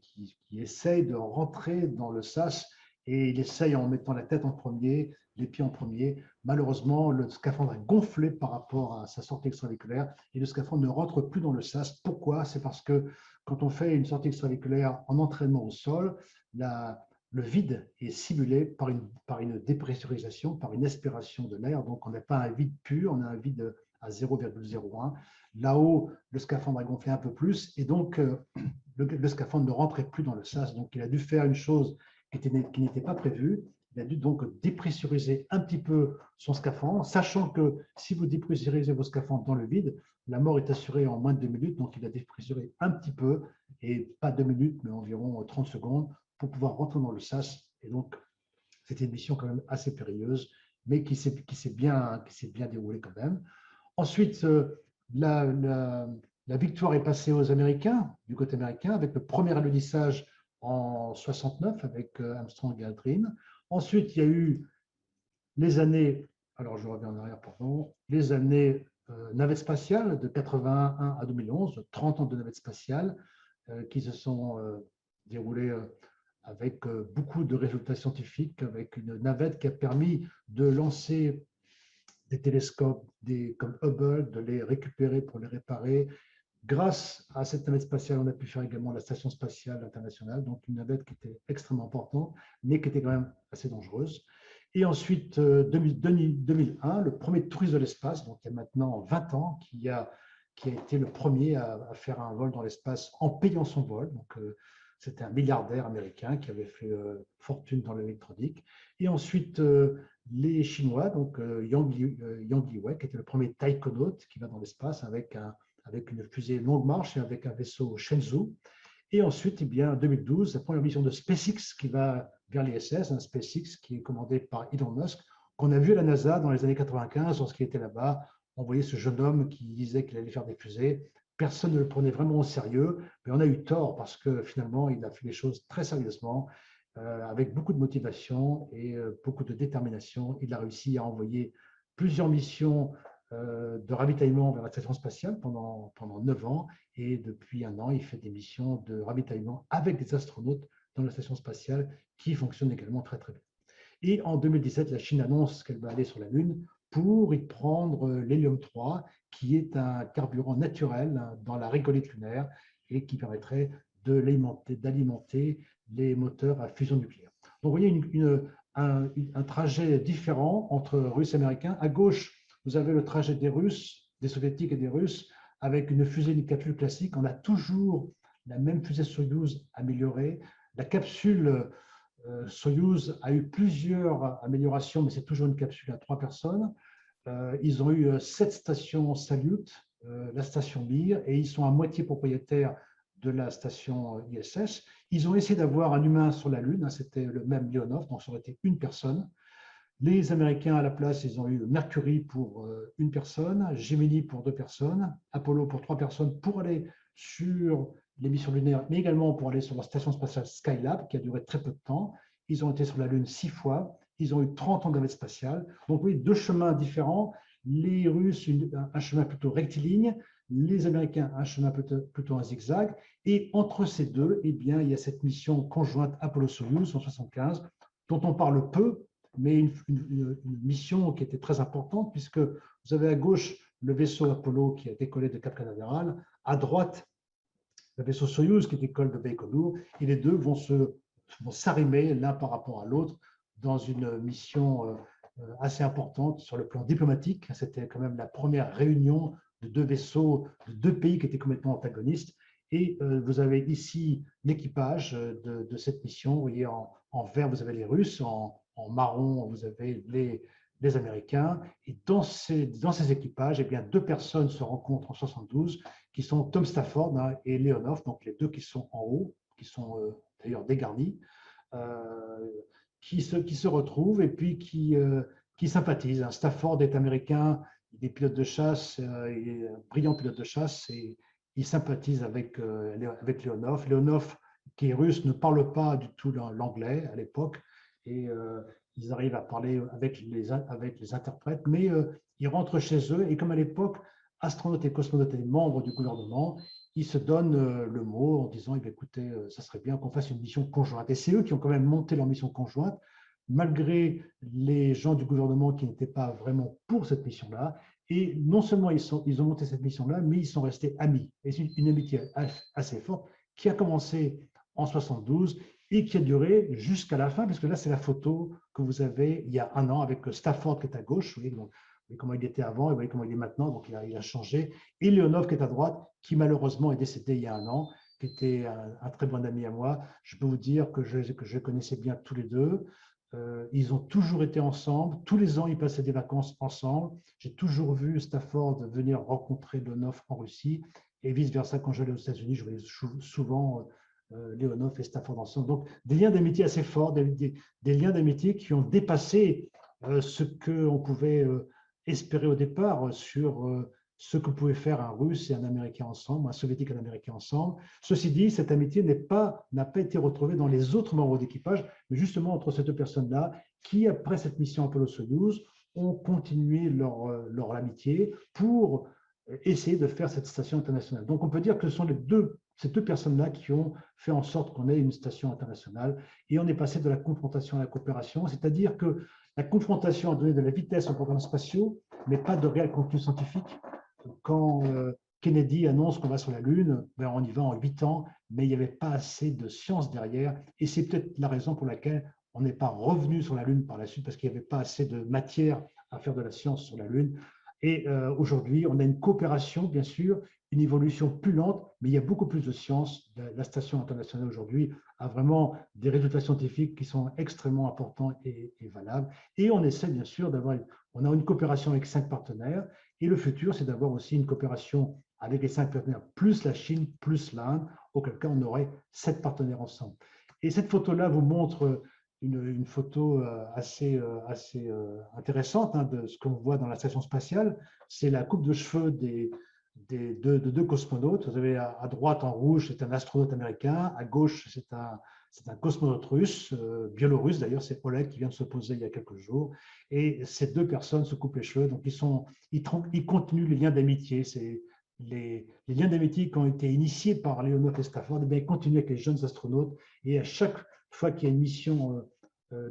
essaye de rentrer dans le sas et il essaye en mettant la tête en premier, les pieds en premier. Malheureusement, le scaphandre a gonflé par rapport à sa sortie extravéhiculaire et le scaphandre ne rentre plus dans le sas. Pourquoi? C'est parce que quand on fait une sortie extravéhiculaire en entraînement au sol, le vide est simulé par une dépressurisation, par une aspiration de l'air. Donc, on n'a pas un vide pur, on a un vide à 0,01. Là-haut, le scaphandre a gonflé un peu plus et donc le scaphandre ne rentrait plus dans le sas. Donc, il a dû faire une chose qui n'était pas prévue. Il a dû donc dépressuriser un petit peu son scaphandre, sachant que si vous dépressurisez vos scaphandres dans le vide, la mort est assurée en moins de 2 minutes. Donc, il a dépressurisé un petit peu, et pas 2 minutes, mais environ 30 secondes, pour pouvoir rentrer dans le sas. Et donc, c'était une mission quand même assez périlleuse, mais qui s'est bien déroulée quand même. Ensuite, la victoire est passée aux Américains, du côté américain, avec le premier alunissage en 69 avec Armstrong et Aldrin. Ensuite, il y a eu les années, alors je reviens en arrière, pardon, les années navettes spatiales de 81 à 2011, 30 ans de navettes spatiales qui se sont déroulées avec beaucoup de résultats scientifiques, avec une navette qui a permis de lancer des télescopes comme Hubble, de les récupérer pour les réparer. Grâce à cette navette spatiale, on a pu faire également la Station spatiale internationale, donc une navette qui était extrêmement importante, mais qui était quand même assez dangereuse. Et ensuite, 2001, le premier touriste de l'espace, donc il y a maintenant 20 ans, qui a été le premier à faire un vol dans l'espace en payant son vol. Donc, c'était un milliardaire américain qui avait fait fortune dans l'électronique. Et ensuite, les Chinois, donc Yang Liwei, qui était le premier taïkonaute qui va dans l'espace avec une fusée longue marche et avec un vaisseau Shenzhou. Et ensuite, eh bien, en 2012, la première mission de SpaceX qui va vers l'ISS, un SpaceX qui est commandé par Elon Musk, qu'on a vu à la NASA dans les années 95, lorsqu'il était là-bas. On voyait ce jeune homme qui disait qu'il allait faire des fusées. Personne ne le prenait vraiment au sérieux, mais on a eu tort parce que finalement, il a fait les choses très sérieusement, avec beaucoup de motivation et beaucoup de détermination. Il a réussi à envoyer plusieurs missions de ravitaillement vers la station spatiale pendant 9 ans. Et depuis 1 an, il fait des missions de ravitaillement avec des astronautes dans la station spatiale qui fonctionnent également très, très bien. Et en 2017, la Chine annonce qu'elle va aller sur la Lune pour y prendre l'hélium-3, qui est un carburant naturel dans la regolithe lunaire et qui permettrait d'alimenter les moteurs à fusion nucléaire. Donc, vous voyez un trajet différent entre Russes et Américains. À gauche, vous avez le trajet des Russes, des Soviétiques et des Russes, avec une fusée, une capsule classique. On a toujours la même fusée Soyouz améliorée. La capsule Soyouz a eu plusieurs améliorations, mais c'est toujours une capsule à 3 personnes. Ils ont eu 7 stations Salyut, la station Mir, et ils sont à moitié propriétaires de la station ISS. Ils ont essayé d'avoir un humain sur la Lune, c'était le même Leonov, donc ça aurait été une personne. Les Américains, à la place, ils ont eu Mercury pour 1 personne, Gemini pour 2 personnes, Apollo pour 3 personnes pour aller sur les missions lunaires, mais également pour aller sur la station spatiale Skylab, qui a duré très peu de temps. Ils ont été sur la Lune 6 fois. Ils ont eu 30 ans de navette spatiale. Donc oui, 2 chemins différents. Les Russes, un chemin plutôt rectiligne. les Américains un chemin plutôt un zigzag. Et entre ces deux, eh bien, il y a cette mission conjointe Apollo-Soyouz en 1975, dont on parle peu, mais une mission qui était très importante, puisque vous avez à gauche le vaisseau Apollo qui a décollé de Cap Canaveral, à droite le vaisseau Soyouz qui décolle de Baïkonour, et les deux vont s'arrimer l'un par rapport à l'autre dans une mission assez importante sur le plan diplomatique. C'était quand même la première réunion de deux vaisseaux, de deux pays qui étaient complètement antagonistes. Et vous avez ici l'équipage de cette mission. Vous voyez, en vert, vous avez les Russes, en marron, vous avez les Américains. Et dans ces équipages, eh bien, deux personnes se rencontrent en 1972, qui sont Tom Stafford et Leonov, donc les deux qui sont en haut, qui sont d'ailleurs dégarnis, qui se retrouvent et puis qui sympathisent. Stafford est américain, il est pilote de chasse, il est un brillant pilote de chasse, et il sympathise avec Leonov. Leonov, qui est russe, ne parle pas du tout l'anglais à l'époque, et ils arrivent à parler avec les interprètes, mais ils rentrent chez eux, et comme à l'époque, astronautes et cosmonautes et membres du gouvernement, ils se donnent le mot en disant, écoutez, ça serait bien qu'on fasse une mission conjointe. Et c'est eux qui ont quand même monté leur mission conjointe, malgré les gens du gouvernement qui n'étaient pas vraiment pour cette mission-là. Et non seulement ils ont monté cette mission-là, mais ils sont restés amis. Et c'est une amitié assez forte qui a commencé en 72 et qui a duré jusqu'à la fin, parce que là, c'est la photo que vous avez il y a un an avec Stafford qui est à gauche. Vous voyez, donc, comment il était avant et vous voyez comment il est maintenant, donc il a changé. Et Leonov qui est à droite, qui malheureusement est décédé il y a un an, qui était un très bon ami à moi. Je peux vous dire que je connaissais bien tous les deux. Ils ont toujours été ensemble. Tous les ans, ils passaient des vacances ensemble. J'ai toujours vu Stafford venir rencontrer Leonov en Russie et vice-versa. Quand j'allais aux États-Unis, je voyais souvent Leonov et Stafford ensemble. Donc, des liens d'amitié assez forts, des liens d'amitié qui ont dépassé ce qu'on pouvait espérer au départ sur ce que pouvait faire un Russe et un Américain ensemble, un Soviétique et un Américain ensemble. Ceci dit, cette amitié n'a pas été retrouvée dans les autres membres d'équipage, mais justement entre ces deux personnes-là qui, après cette mission Apollo-Soyouz, ont continué leur amitié pour essayer de faire cette station internationale. Donc on peut dire que ce sont ces deux personnes-là qui ont fait en sorte qu'on ait une station internationale, et on est passé de la confrontation à la coopération, c'est-à-dire que la confrontation a donné de la vitesse aux programmes spatiaux, mais pas de réel contenu scientifique. Quand Kennedy annonce qu'on va sur la Lune, ben on y va en 8 ans, mais il n'y avait pas assez de science derrière, et c'est peut-être la raison pour laquelle on n'est pas revenu sur la Lune par la suite, parce qu'il n'y avait pas assez de matière à faire de la science sur la Lune. Et aujourd'hui, on a une coopération, bien sûr, une évolution plus lente, mais il y a beaucoup plus de science. La station internationale aujourd'hui a vraiment des résultats scientifiques qui sont extrêmement importants et valables. Et on essaie, bien sûr, on a une coopération avec 5 partenaires. Et le futur, c'est d'avoir aussi une coopération avec les 5 partenaires, plus la Chine, plus l'Inde, auquel cas on aurait 7 partenaires ensemble. Et cette photo-là vous montre une photo assez intéressante de ce qu'on voit dans la station spatiale. C'est la coupe de cheveux de deux cosmonautes. Vous avez à droite en rouge, c'est un astronaute américain. À gauche, c'est un cosmonaute russe, biélorusse d'ailleurs, c'est Oleg qui vient de se poser il y a quelques jours. Et ces deux personnes se coupent les cheveux, donc ils continuent les liens d'amitié. C'est les liens d'amitié qui ont été initiés par Leonov et Stafford, et bien, ils continuent avec les jeunes astronautes. Et à chaque fois qu'il y a une mission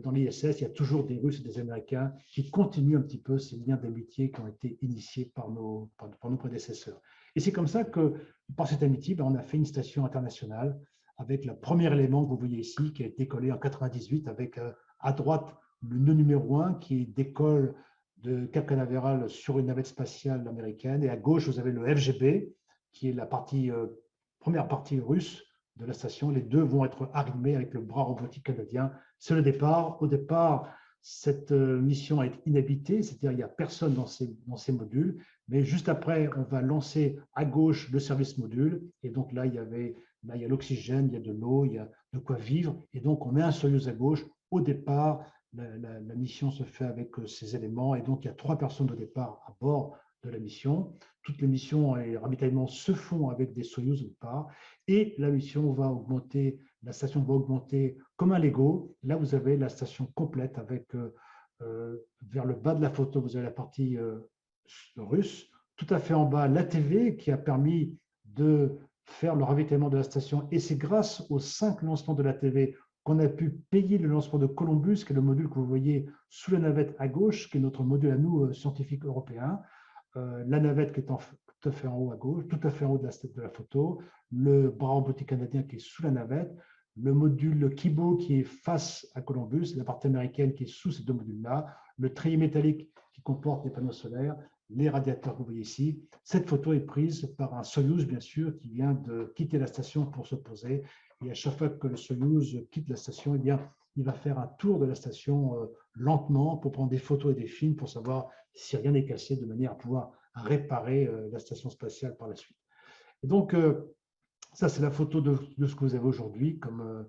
dans l'ISS, il y a toujours des Russes et des Américains qui continuent un petit peu ces liens d'amitié qui ont été initiés par nos prédécesseurs. Et c'est comme ça que, par cette amitié, on a fait une station internationale avec le premier élément que vous voyez ici, qui a décollé en 98, avec à droite le nœud numéro 1 qui décolle de Cap Canaveral sur une navette spatiale américaine, et à gauche, vous avez le FGB, qui est la première partie russe de la station. Les deux vont être arrimés avec le bras robotique canadien. C'est le départ. Au départ, cette mission est inhabitée, c'est-à-dire il n'y a personne dans ces modules, mais juste après, on va lancer à gauche le service module, et donc là, il y a l'oxygène, il y a de l'eau, il y a de quoi vivre, et donc on met un Soyouz à gauche. Au départ, la mission se fait avec ces éléments, et donc il y a 3 personnes au départ à bord de la mission. Toutes les missions et ravitaillements se font avec des Soyouz au départ, et la mission va augmenter, la station va augmenter comme un Lego. Là, vous avez la station complète avec, vers le bas de la photo, vous avez la partie russe, tout à fait en bas, l'ATV qui a permis de faire le ravitaillement de la station. Et c'est grâce aux 5 lancements de l'ATV qu'on a pu payer le lancement de Columbus, qui est le module que vous voyez sous la navette à gauche, qui est notre module à nous, scientifiques européens. La navette qui est tout à fait en haut à gauche, tout à fait en haut de la photo, le bras robotique canadien qui est sous la navette, le module Kibo qui est face à Columbus, la partie américaine qui est sous ces 2 modules-là, le treillis métallique qui comporte les panneaux solaires, les radiateurs que vous voyez ici. Cette photo est prise par un Soyouz, bien sûr, qui vient de quitter la station pour se poser. Et à chaque fois que le Soyouz quitte la station, eh bien, il va faire un tour de la station lentement pour prendre des photos et des films pour savoir si rien n'est cassé, de manière à pouvoir réparer la station spatiale par la suite. Et donc, ça, c'est la photo de ce que vous avez aujourd'hui comme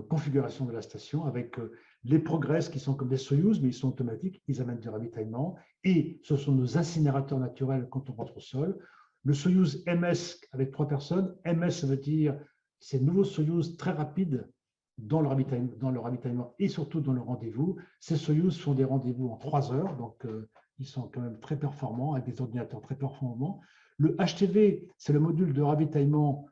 configuration de la station, avec les Progress qui sont comme des Soyouz, mais ils sont automatiques, ils amènent du ravitaillement, et ce sont nos incinérateurs naturels quand on rentre au sol. Le Soyouz MS avec 3 personnes, MS ça veut dire c'est le nouveau Soyouz très rapide dans le ravitaillement et surtout dans le rendez-vous. Ces Soyouz font des rendez-vous en 3 heures, donc ils sont quand même très performants, avec des ordinateurs très performants. Le HTV, c'est le module de ravitaillement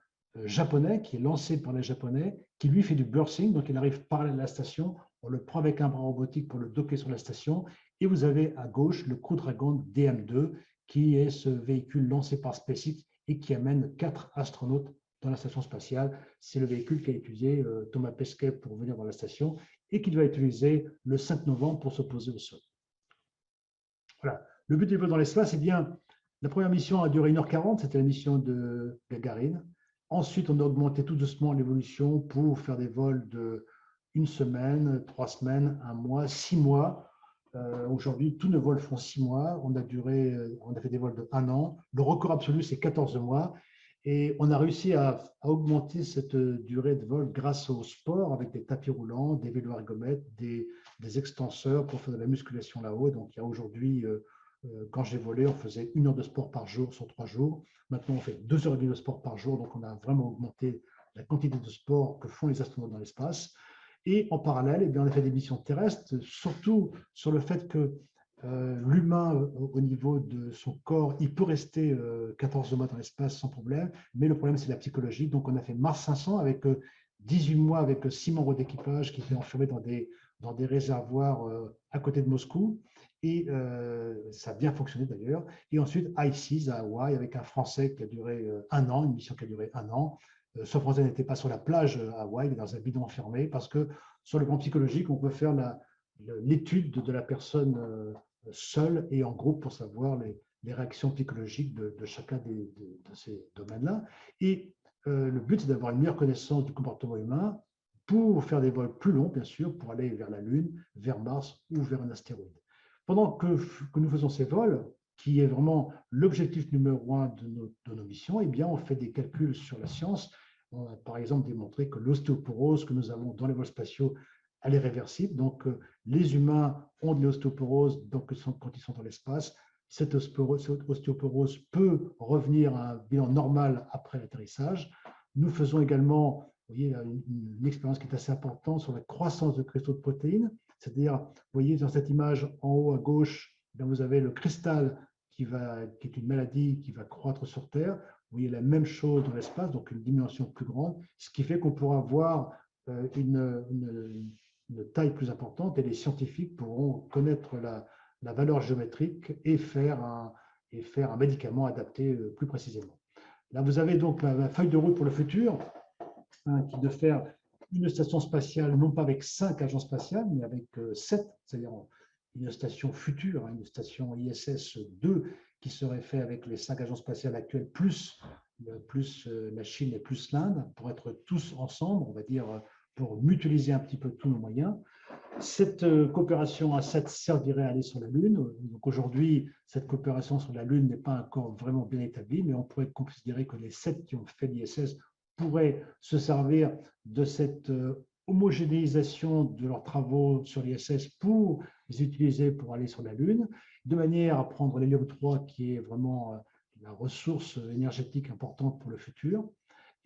japonais qui est lancé par les Japonais, qui lui fait du bursing, donc il arrive par la station, on le prend avec un bras robotique pour le docker sur la station, et vous avez à gauche le Crew Dragon DM2, qui est ce véhicule lancé par SpaceX et qui amène 4 astronautes dans la station spatiale. C'est le véhicule qu'a utilisé Thomas Pesquet pour venir dans la station et qu'il va utiliser le 5 novembre pour se poser au sol. Voilà. Le but du vol dans l'espace, eh bien, la première mission a duré 1h40, c'était la mission de Gagarine. Ensuite, on a augmenté tout doucement l'évolution pour faire des vols de 1 semaine, 3 semaines, 1 mois, 6 mois. Aujourd'hui, tous nos vols font 6 mois. On a fait des vols de 1 an. Le record absolu, c'est 14 mois. Et on a réussi à augmenter cette durée de vol grâce au sport, avec des tapis roulants, des vélos ergomètres, des extenseurs pour faire de la musculation là-haut. Donc, il y a aujourd'hui, quand j'ai volé, on faisait 1 heure de sport par jour sur 3 jours. Maintenant, on fait 2 heures et demie de sport par jour. Donc, on a vraiment augmenté la quantité de sport que font les astronautes dans l'espace. Et en parallèle, eh bien, on a fait des missions terrestres, surtout sur le fait que l'humain, au niveau de son corps, il peut rester 14 mois dans l'espace sans problème, mais le problème, c'est la psychologie. Donc, on a fait Mars 500 avec 18 mois, avec 6 membres d'équipage qui étaient enfermés dans des réservoirs à côté de Moscou. Et ça a bien fonctionné d'ailleurs. Et ensuite, ICES à Hawaï, avec un Français qui a duré 1 an, une mission qui a duré 1 an. Ce Français n'était pas sur la plage à Hawaï, mais dans un bidon enfermé, parce que sur le plan psychologique, on peut faire l'étude de la personne seule et en groupe pour savoir les réactions psychologiques de chacun de ces domaines-là. Et le but, c'est d'avoir une meilleure connaissance du comportement humain pour faire des vols plus longs, bien sûr, pour aller vers la Lune, vers Mars ou vers un astéroïde. Pendant que nous faisons ces vols, qui est vraiment l'objectif numéro 1 de nos missions, eh bien, on fait des calculs sur la science. On a par exemple démontré que l'ostéoporose que nous avons dans les vols spatiaux, elle est réversible. Donc, les humains ont de l'ostéoporose quand ils sont dans l'espace. Cette ostéoporose peut revenir à un bilan normal après l'atterrissage. Nous faisons également, vous voyez, une expérience qui est assez importante sur la croissance de cristaux de protéines. C'est-à-dire, vous voyez dans cette image en haut à gauche, vous avez le cristal qui est une maladie qui va croître sur Terre. Vous voyez la même chose dans l'espace, donc une dimension plus grande, ce qui fait qu'on pourra avoir une taille plus importante et les scientifiques pourront connaître la valeur géométrique et faire un médicament adapté plus précisément. Là, vous avez donc ma feuille de route pour le futur, qui est de faire une station spatiale, non pas avec 5 agences spatiales, mais avec 7, c'est-à-dire une station future, une station ISS 2 qui serait faite avec les 5 agences spatiales actuelles, plus la Chine et plus l'Inde, pour être tous ensemble, on va dire, pour mutualiser un petit peu tous nos moyens. Cette coopération à 7 servirait à aller sur la Lune. Donc aujourd'hui, cette coopération sur la Lune n'est pas encore vraiment bien établie, mais on pourrait considérer que les 7 qui ont fait l'ISS pourraient se servir de cette homogénéisation de leurs travaux sur l'ISS pour les utiliser pour aller sur la Lune, de manière à prendre l'hélium 3 qui est vraiment la ressource énergétique importante pour le futur.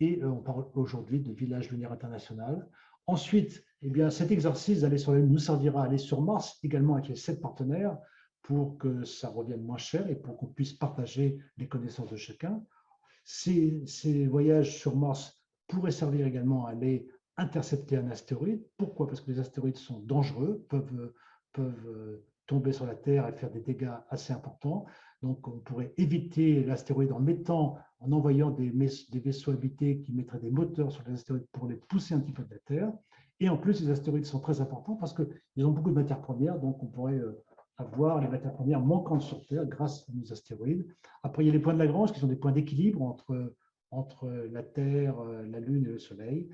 Et on parle aujourd'hui de village lunaire international. Ensuite, eh bien, cet exercice d'aller sur la Lune nous servira à aller sur Mars, également avec les 7 partenaires, pour que ça revienne moins cher et pour qu'on puisse partager les connaissances de chacun. Ces voyages sur Mars pourraient servir également à aller intercepter un astéroïde. Pourquoi? Parce que les astéroïdes sont dangereux, peuvent tomber sur la Terre et faire des dégâts assez importants. Donc, on pourrait éviter l'astéroïde en envoyant des vaisseaux habités qui mettraient des moteurs sur les astéroïdes pour les pousser un petit peu de la Terre. Et en plus, les astéroïdes sont très importants parce qu'ils ont beaucoup de matières premières, donc on pourrait avoir les matières premières manquantes sur Terre grâce à nos astéroïdes. Après, il y a les points de Lagrange qui sont des points d'équilibre entre la Terre, la Lune et le Soleil.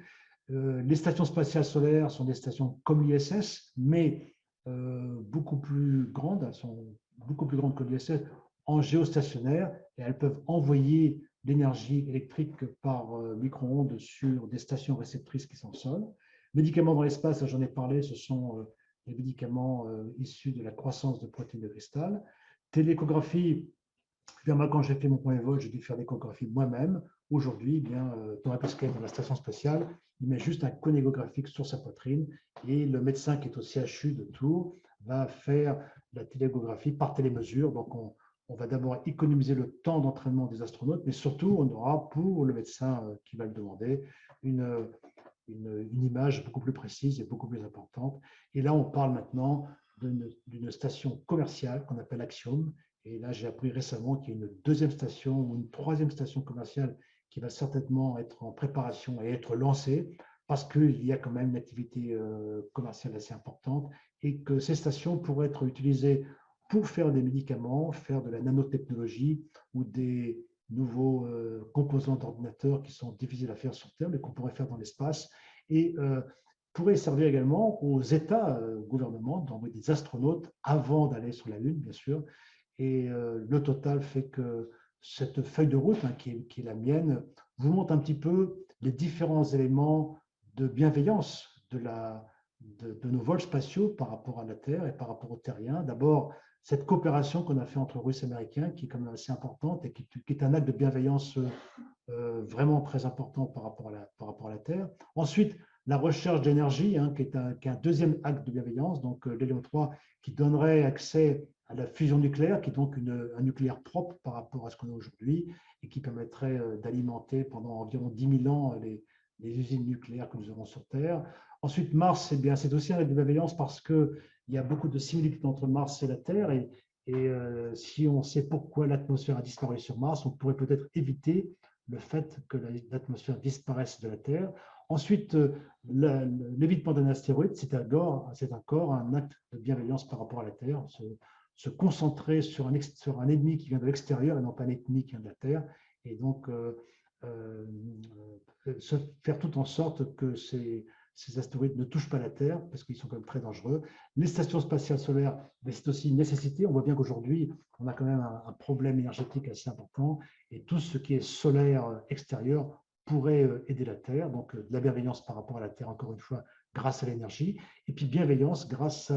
Les stations spatiales solaires sont des stations comme l'ISS, mais beaucoup plus grandes. Elles sont beaucoup plus grandes que l'ISS en géostationnaire et elles peuvent envoyer l'énergie électrique par micro-ondes sur des stations réceptrices qui sont au sol. Médicaments dans l'espace, j'en ai parlé, ce sont les médicaments issus de la croissance de protéines de cristal. Télécographie, quand j'ai fait mon premier vol, j'ai dû faire l'échographie moi-même. Aujourd'hui, Thomas Pesquet, dans la station spatiale, il met juste un cône échographique sur sa poitrine et le médecin qui est au CHU de Tours va faire la télégraphie par télémesure. Donc, on va d'abord économiser le temps d'entraînement des astronautes, mais surtout, on aura pour le médecin qui va le demander une image beaucoup plus précise et beaucoup plus importante. Et là, on parle maintenant d'une station commerciale qu'on appelle Axiom. Et là, j'ai appris récemment qu'il y a une deuxième station ou une troisième station commerciale qui va certainement être en préparation et être lancée parce qu'il y a quand même une activité commerciale assez importante et que ces stations pourraient être utilisées pour faire des médicaments, faire de la nanotechnologie ou des nouveaux composants d'ordinateurs qui sont difficiles à faire sur Terre, mais qu'on pourrait faire dans l'espace et pourrait servir également aux États, gouvernements, d'envoyer des astronautes avant d'aller sur la Lune, bien sûr. Et le total fait que cette feuille de route, qui est la mienne, vous montre un petit peu les différents éléments de bienveillance de nos vols spatiaux par rapport à la Terre et par rapport aux terriens. D'abord, cette coopération qu'on a fait entre Russes et Américains, qui est quand même assez importante et qui est un acte de bienveillance vraiment très important par rapport à la Terre. Ensuite, la recherche d'énergie, qui est un deuxième acte de bienveillance, donc l'hélium 3, qui donnerait accès à la fusion nucléaire, qui est donc un nucléaire propre par rapport à ce qu'on a aujourd'hui et qui permettrait d'alimenter pendant environ 10 000 ans les usines nucléaires que nous aurons sur Terre. Ensuite, Mars, c'est aussi un acte de bienveillance parce qu'il y a beaucoup de similitudes entre Mars et la Terre et si on sait pourquoi l'atmosphère a disparu sur Mars, on pourrait peut-être éviter le fait que l'atmosphère disparaisse de la Terre. Ensuite, l'évitement d'un astéroïde, c'est encore un acte de bienveillance par rapport à la Terre, se concentrer sur un ennemi qui vient de l'extérieur et non pas un ennemi qui vient de la Terre, et donc se faire tout en sorte que ces astéroïdes ne touchent pas la Terre, parce qu'ils sont quand même très dangereux. Les stations spatiales solaires, c'est aussi une nécessité. On voit bien qu'aujourd'hui, on a quand même un problème énergétique assez important, et tout ce qui est solaire extérieur pourrait aider la Terre. Donc, de la bienveillance par rapport à la Terre, encore une fois, grâce à l'énergie, et puis bienveillance grâce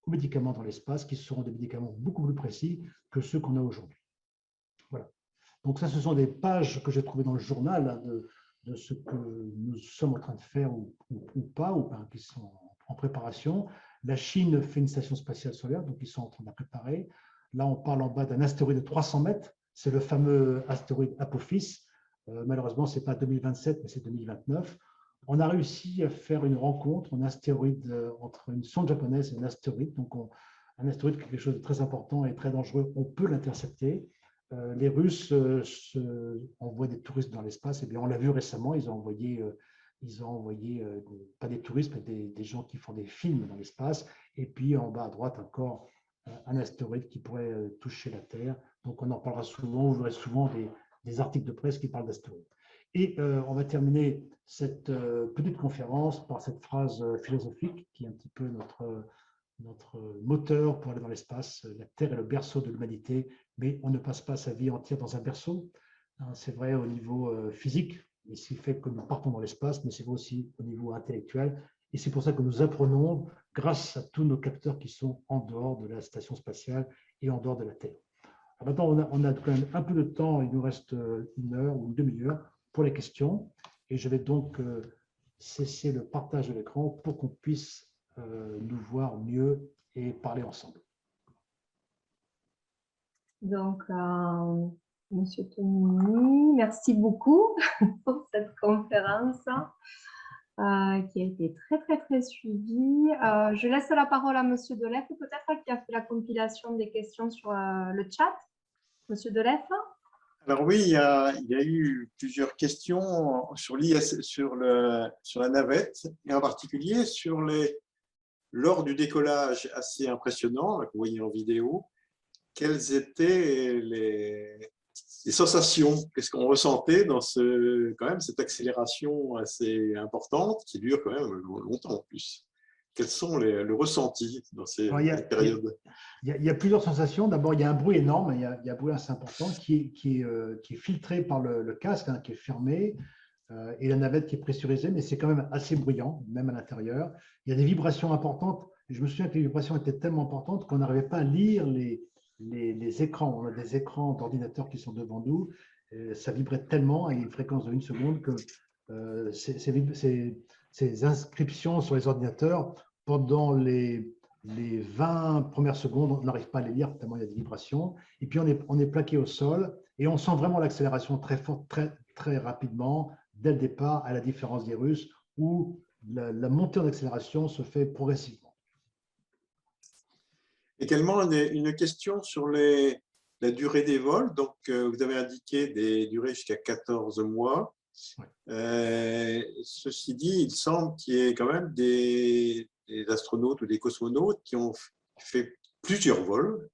aux médicaments dans l'espace, qui seront des médicaments beaucoup plus précis que ceux qu'on a aujourd'hui. Voilà. Donc ça, ce sont des pages que j'ai trouvées dans le journal de ce que nous sommes en train de faire ou pas, qui sont en préparation. La Chine fait une station spatiale solaire, donc ils sont en train de la préparer. Là, on parle en bas d'un astéroïde de 300 mètres. C'est le fameux astéroïde Apophis. Malheureusement, ce n'est pas 2027, mais c'est 2029. On a réussi à faire une rencontre, un astéroïde entre une sonde japonaise et un astéroïde. Donc, un astéroïde, quelque chose de très important et très dangereux, on peut l'intercepter. Les Russes envoient des touristes dans l'espace. Eh bien, on l'a vu récemment, ils ont envoyé pas des touristes, mais des gens qui font des films dans l'espace. Et puis, en bas à droite, encore un astéroïde qui pourrait toucher la Terre. Donc, on en parlera souvent, vous verrez souvent des articles de presse qui parlent d'astéroïdes. Et on va terminer cette petite conférence par cette phrase philosophique qui est un petit peu notre moteur pour aller dans l'espace. La Terre est le berceau de l'humanité, mais on ne passe pas sa vie entière dans un berceau. C'est vrai au niveau physique, et ce qui fait que nous partons dans l'espace, mais c'est vrai aussi au niveau intellectuel. Et c'est pour ça que nous apprenons grâce à tous nos capteurs qui sont en dehors de la station spatiale et en dehors de la Terre. Alors maintenant, on a quand même un peu de temps, il nous reste 1 heure ou une demi-heure pour les questions. Et je vais donc cesser le partage de l'écran pour qu'on puisse nous voir mieux et parler ensemble. Donc, Monsieur Tonini, merci beaucoup pour cette conférence qui a été très, très, très suivie. Je laisse la parole à Monsieur Delef, peut-être, qui a fait la compilation des questions sur le chat. Monsieur Delef. Alors oui, il y a eu plusieurs questions sur l'IS, sur la navette, et en particulier lors du décollage assez impressionnant, que vous voyez en vidéo, quelles étaient les sensations, qu'est-ce qu'on ressentait dans quand même cette accélération assez importante qui dure quand même longtemps en plus. Quels sont le ressenti dans ces périodes? Il y a plusieurs sensations. D'abord, il y a un bruit énorme, il y a un bruit assez important qui est filtré par le casque, qui est fermé, et la navette qui est pressurisée, mais c'est quand même assez bruyant, même à l'intérieur. Il y a des vibrations importantes. Je me souviens que les vibrations étaient tellement importantes qu'on n'arrivait pas à lire les écrans. On a des écrans d'ordinateur qui sont devant nous. Ça vibrait tellement à une fréquence de 1 seconde que ces inscriptions sur les ordinateurs, pendant les 20 premières secondes, on n'arrive pas à les lire tellement il y a des vibrations. Et puis, on est plaqué au sol et on sent vraiment l'accélération très forte, très, très rapidement, dès le départ, à la différence des Russes, où la montée en accélération se fait progressivement. Également, une question sur la durée des vols. Donc, vous avez indiqué des durées jusqu'à 14 mois. Ouais. Ceci dit, il semble qu'il y ait quand même des astronautes ou des cosmonautes qui ont fait plusieurs vols.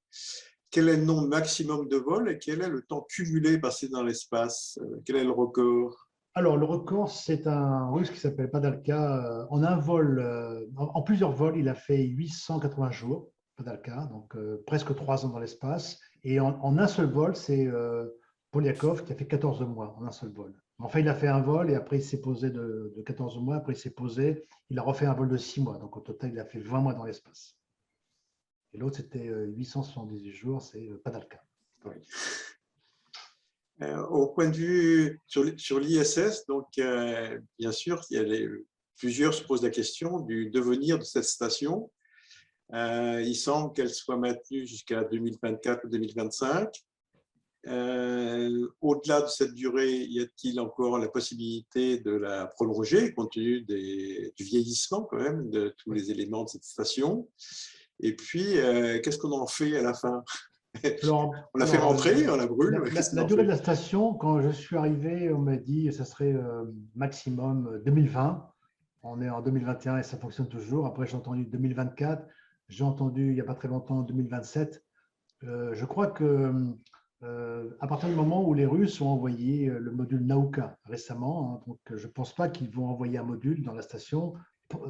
Quel est le nombre maximum de vols et quel est le temps cumulé passé dans l'espace? Quel est le record? Alors, le record, c'est un Russe qui s'appelle Padalka. En un vol, en plusieurs vols, il a fait 880 jours, Padalka, donc presque 3 ans dans l'espace. Et en un seul vol, c'est Polyakov qui a fait 14 mois en un seul vol. Enfin, il a fait un vol et après il s'est posé de 14 mois. Après, il s'est posé. Il a refait un vol de 6 mois. Donc, au total, il a fait 20 mois dans l'espace. Et l'autre, c'était 878 jours, c'est Padalka. Oui. Au point de vue sur l'ISS, donc bien sûr, plusieurs se posent la question du devenir de cette station. Il semble qu'elle soit maintenue jusqu'à 2024 ou 2025. Au-delà de cette durée, y a-t-il encore la possibilité de la prolonger compte tenu du vieillissement quand même de tous les éléments de cette station? Et puis, qu'est-ce qu'on en fait à la fin? On la fait rentrer, on la brûle. La durée de la station, quand je suis arrivé, on m'a dit que ça serait maximum 2020. On est en 2021 et ça fonctionne toujours. Après, j'ai entendu 2024. J'ai entendu il n'y a pas très longtemps 2027. Je crois que à partir du moment où les Russes ont envoyé le module Nauka récemment, donc je ne pense pas qu'ils vont envoyer un module dans la station,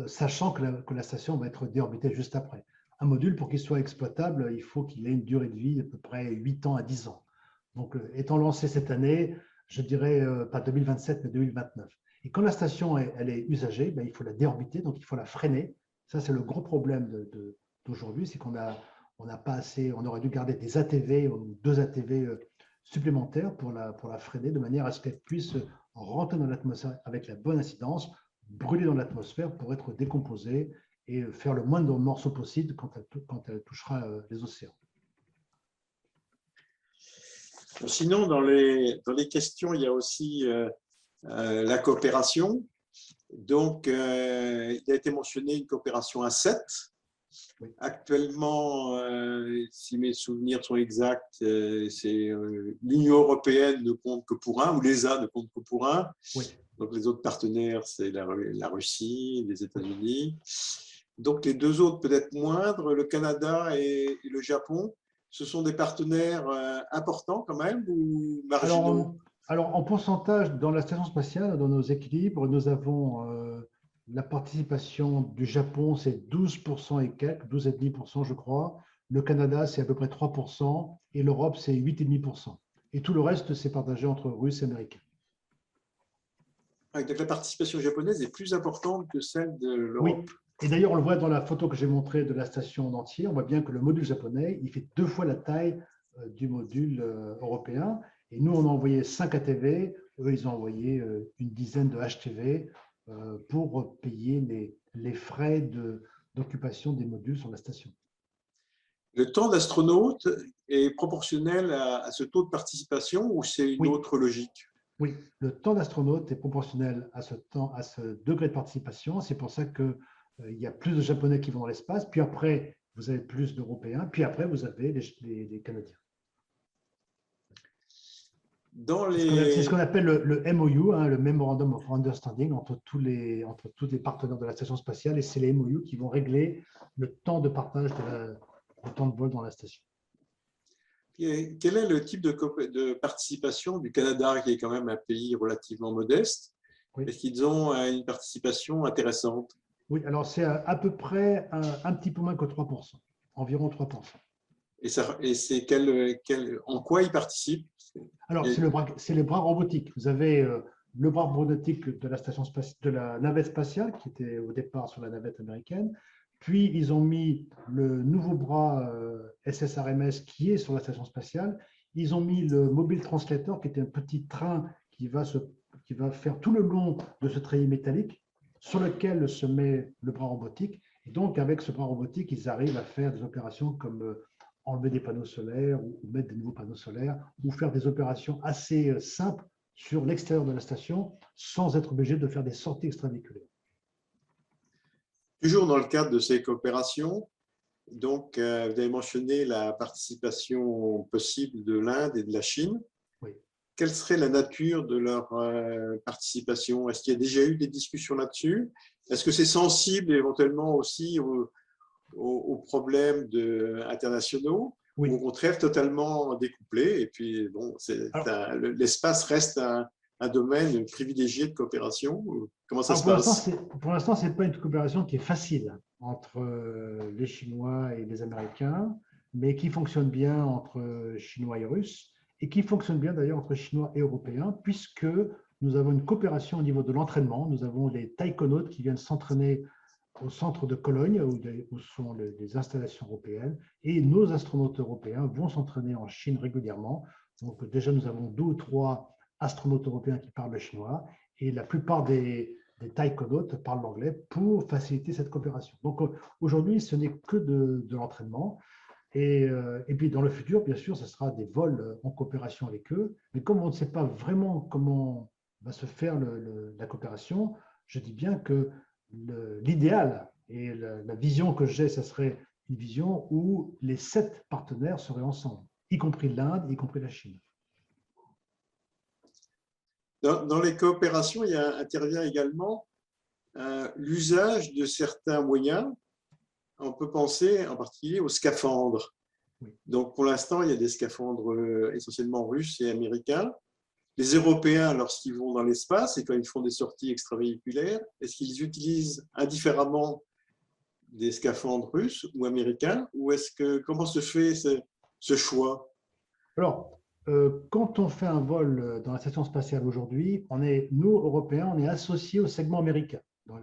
sachant que la station va être déorbitée juste après. Un module, pour qu'il soit exploitable, il faut qu'il ait une durée de vie d'à peu près 8 ans à 10 ans. Donc, étant lancé cette année, je dirais pas 2027, mais 2029. Et quand la station elle est usagée, ben, il faut la déorbiter, donc il faut la freiner. Ça, c'est le gros problème d'aujourd'hui, c'est qu'on n'a pas assez, on aurait dû garder des ATV ou 2 ATV supplémentaires pour la freiner, de manière à ce qu'elle puisse rentrer dans l'atmosphère avec la bonne incidence, brûler dans l'atmosphère pour être décomposée et faire le moins de morceaux possible quand elle touchera les océans. Sinon, dans les questions, il y a aussi la coopération. Donc, il a été mentionné une coopération à 7. Oui. Actuellement, si mes souvenirs sont exacts, l'Union européenne ne compte que pour un, ou l'ESA ne compte que pour un. Oui. Donc, les autres partenaires, c'est la Russie, les États-Unis. Donc, les 2 autres, peut-être moindres, le Canada et le Japon, ce sont des partenaires importants quand même ou marginaux? Alors, en pourcentage, dans la station spatiale, dans nos équilibres, nous avons la participation du Japon, c'est 12% et quelques, 12,5% je crois. Le Canada, c'est à peu près 3%. Et l'Europe, c'est 8,5%. Et tout le reste, c'est partagé entre Russes et Américains. Donc, la participation japonaise est plus importante que celle de l'Europe. Oui. Et d'ailleurs, on le voit dans la photo que j'ai montrée de la station en entier. On voit bien que le module japonais, il fait 2 fois la taille du module européen. Et nous, on a envoyé 5 ATV. Eux, ils ont envoyé une dizaine de HTV pour payer les frais d'occupation des modules sur la station. Le temps d'astronaute est proportionnel à ce taux de participation ou c'est une Oui. autre logique? Oui, le temps d'astronaute est proportionnel à ce temps, à ce degré de participation. C'est pour ça que il y a plus de Japonais qui vont dans l'espace, puis après, vous avez plus d'Européens, puis après, vous avez les Canadiens. Dans C'est ce qu'on les... appelle le MOU, hein, le Memorandum of Understanding, entre tous les partenaires de la station spatiale, et c'est les MOU qui vont régler le temps de partage du temps de vol dans la station. Quel est le type de participation du Canada, qui est quand même un pays relativement modeste? Oui. Est-ce qu'ils ont une participation intéressante? Oui, alors c'est à peu près un petit peu moins que 3%, environ 3%. Et c'est en quoi ils participent? Alors, c'est les bras robotiques. Vous avez le bras robotique de la station spatiale, de la navette spatiale, qui était au départ sur la navette américaine. Puis, ils ont mis le nouveau bras SSRMS qui est sur la station spatiale. Ils ont mis le Mobile Translator, qui était un petit train qui va faire tout le long de ce treillis métallique sur lequel se met le bras robotique. Et donc, avec ce bras robotique, ils arrivent à faire des opérations comme enlever des panneaux solaires ou mettre des nouveaux panneaux solaires ou faire des opérations assez simples sur l'extérieur de la station sans être obligé de faire des sorties extravéhiculaires. Toujours dans le cadre de ces coopérations, donc, vous avez mentionné la participation possible de l'Inde et de la Chine. Oui. Quelle serait la nature de leur participation? Est-ce qu'il y a déjà eu des discussions là-dessus? Est-ce que c'est sensible éventuellement aussi aux problèmes internationaux, Oui. ou au contraire totalement découplés? Et puis, bon, l'espace reste un domaine privilégié de coopération. Comment ça se passe? Pour l'instant, ce n'est pas une coopération qui est facile entre les Chinois et les Américains, mais qui fonctionne bien entre Chinois et Russes, et qui fonctionne bien d'ailleurs entre Chinois et Européens, puisque nous avons une coopération au niveau de l'entraînement. Nous avons les taïkonautes qui viennent s'entraîner au centre de Cologne, où sont les installations européennes, et nos astronautes européens vont s'entraîner en Chine régulièrement. Donc déjà, nous avons 2 ou 3 astronautes européens qui parlent le chinois, et la plupart des taïkonautes parlent l'anglais pour faciliter cette coopération. Donc aujourd'hui, ce n'est que de l'entraînement. Et puis dans le futur, bien sûr, ce sera des vols en coopération avec eux. Mais comme on ne sait pas vraiment comment va se faire la coopération, je dis bien que l'idéal et la vision que j'ai, ce serait une vision où les 7 partenaires seraient ensemble, y compris l'Inde, y compris la Chine. Dans les coopérations, intervient également l'usage de certains moyens. On peut penser en particulier aux scaphandres. Oui. Donc, pour l'instant, il y a des scaphandres essentiellement russes et américains. Les Européens, lorsqu'ils vont dans l'espace et quand ils font des sorties extravéhiculaires, est-ce qu'ils utilisent indifféremment des scaphandres russes ou américains, ou comment se fait ce choix? Alors, quand on fait un vol dans la station spatiale aujourd'hui, nous, Européens, on est associés au segment américain.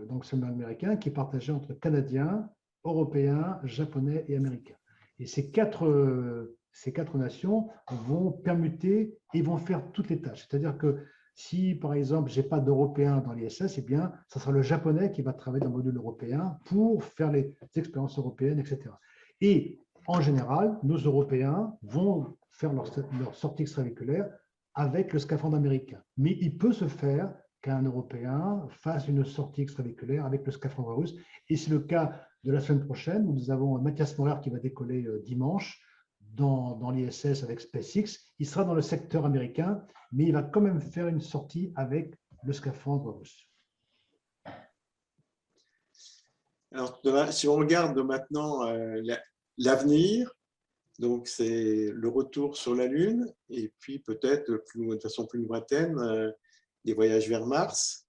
Donc, segment américain qui est partagé entre Canadiens, Européens, Japonais et Américains. Et ces quatre nations vont permuter et vont faire toutes les tâches. C'est-à-dire que si, par exemple, je n'ai pas d'Européens dans l'ISS, eh bien, ça sera le Japonais qui va travailler dans le module européen pour faire les expériences européennes, etc. Et en général, nos Européens vont faire leur sortie extravéhiculaire avec le scaphandre américain. Mais il peut se faire qu'un Européen fasse une sortie extravéhiculaire avec le scaphandre russe. Et c'est le cas de la semaine prochaine, où nous avons Mathias Maurer qui va décoller dimanche dans l'ISS avec SpaceX. Il sera dans le secteur américain, mais il va quand même faire une sortie avec le scaphandre russe. Alors, si on regarde maintenant l'avenir, donc c'est le retour sur la Lune, et puis peut-être de façon plus lointaine, des voyages vers Mars.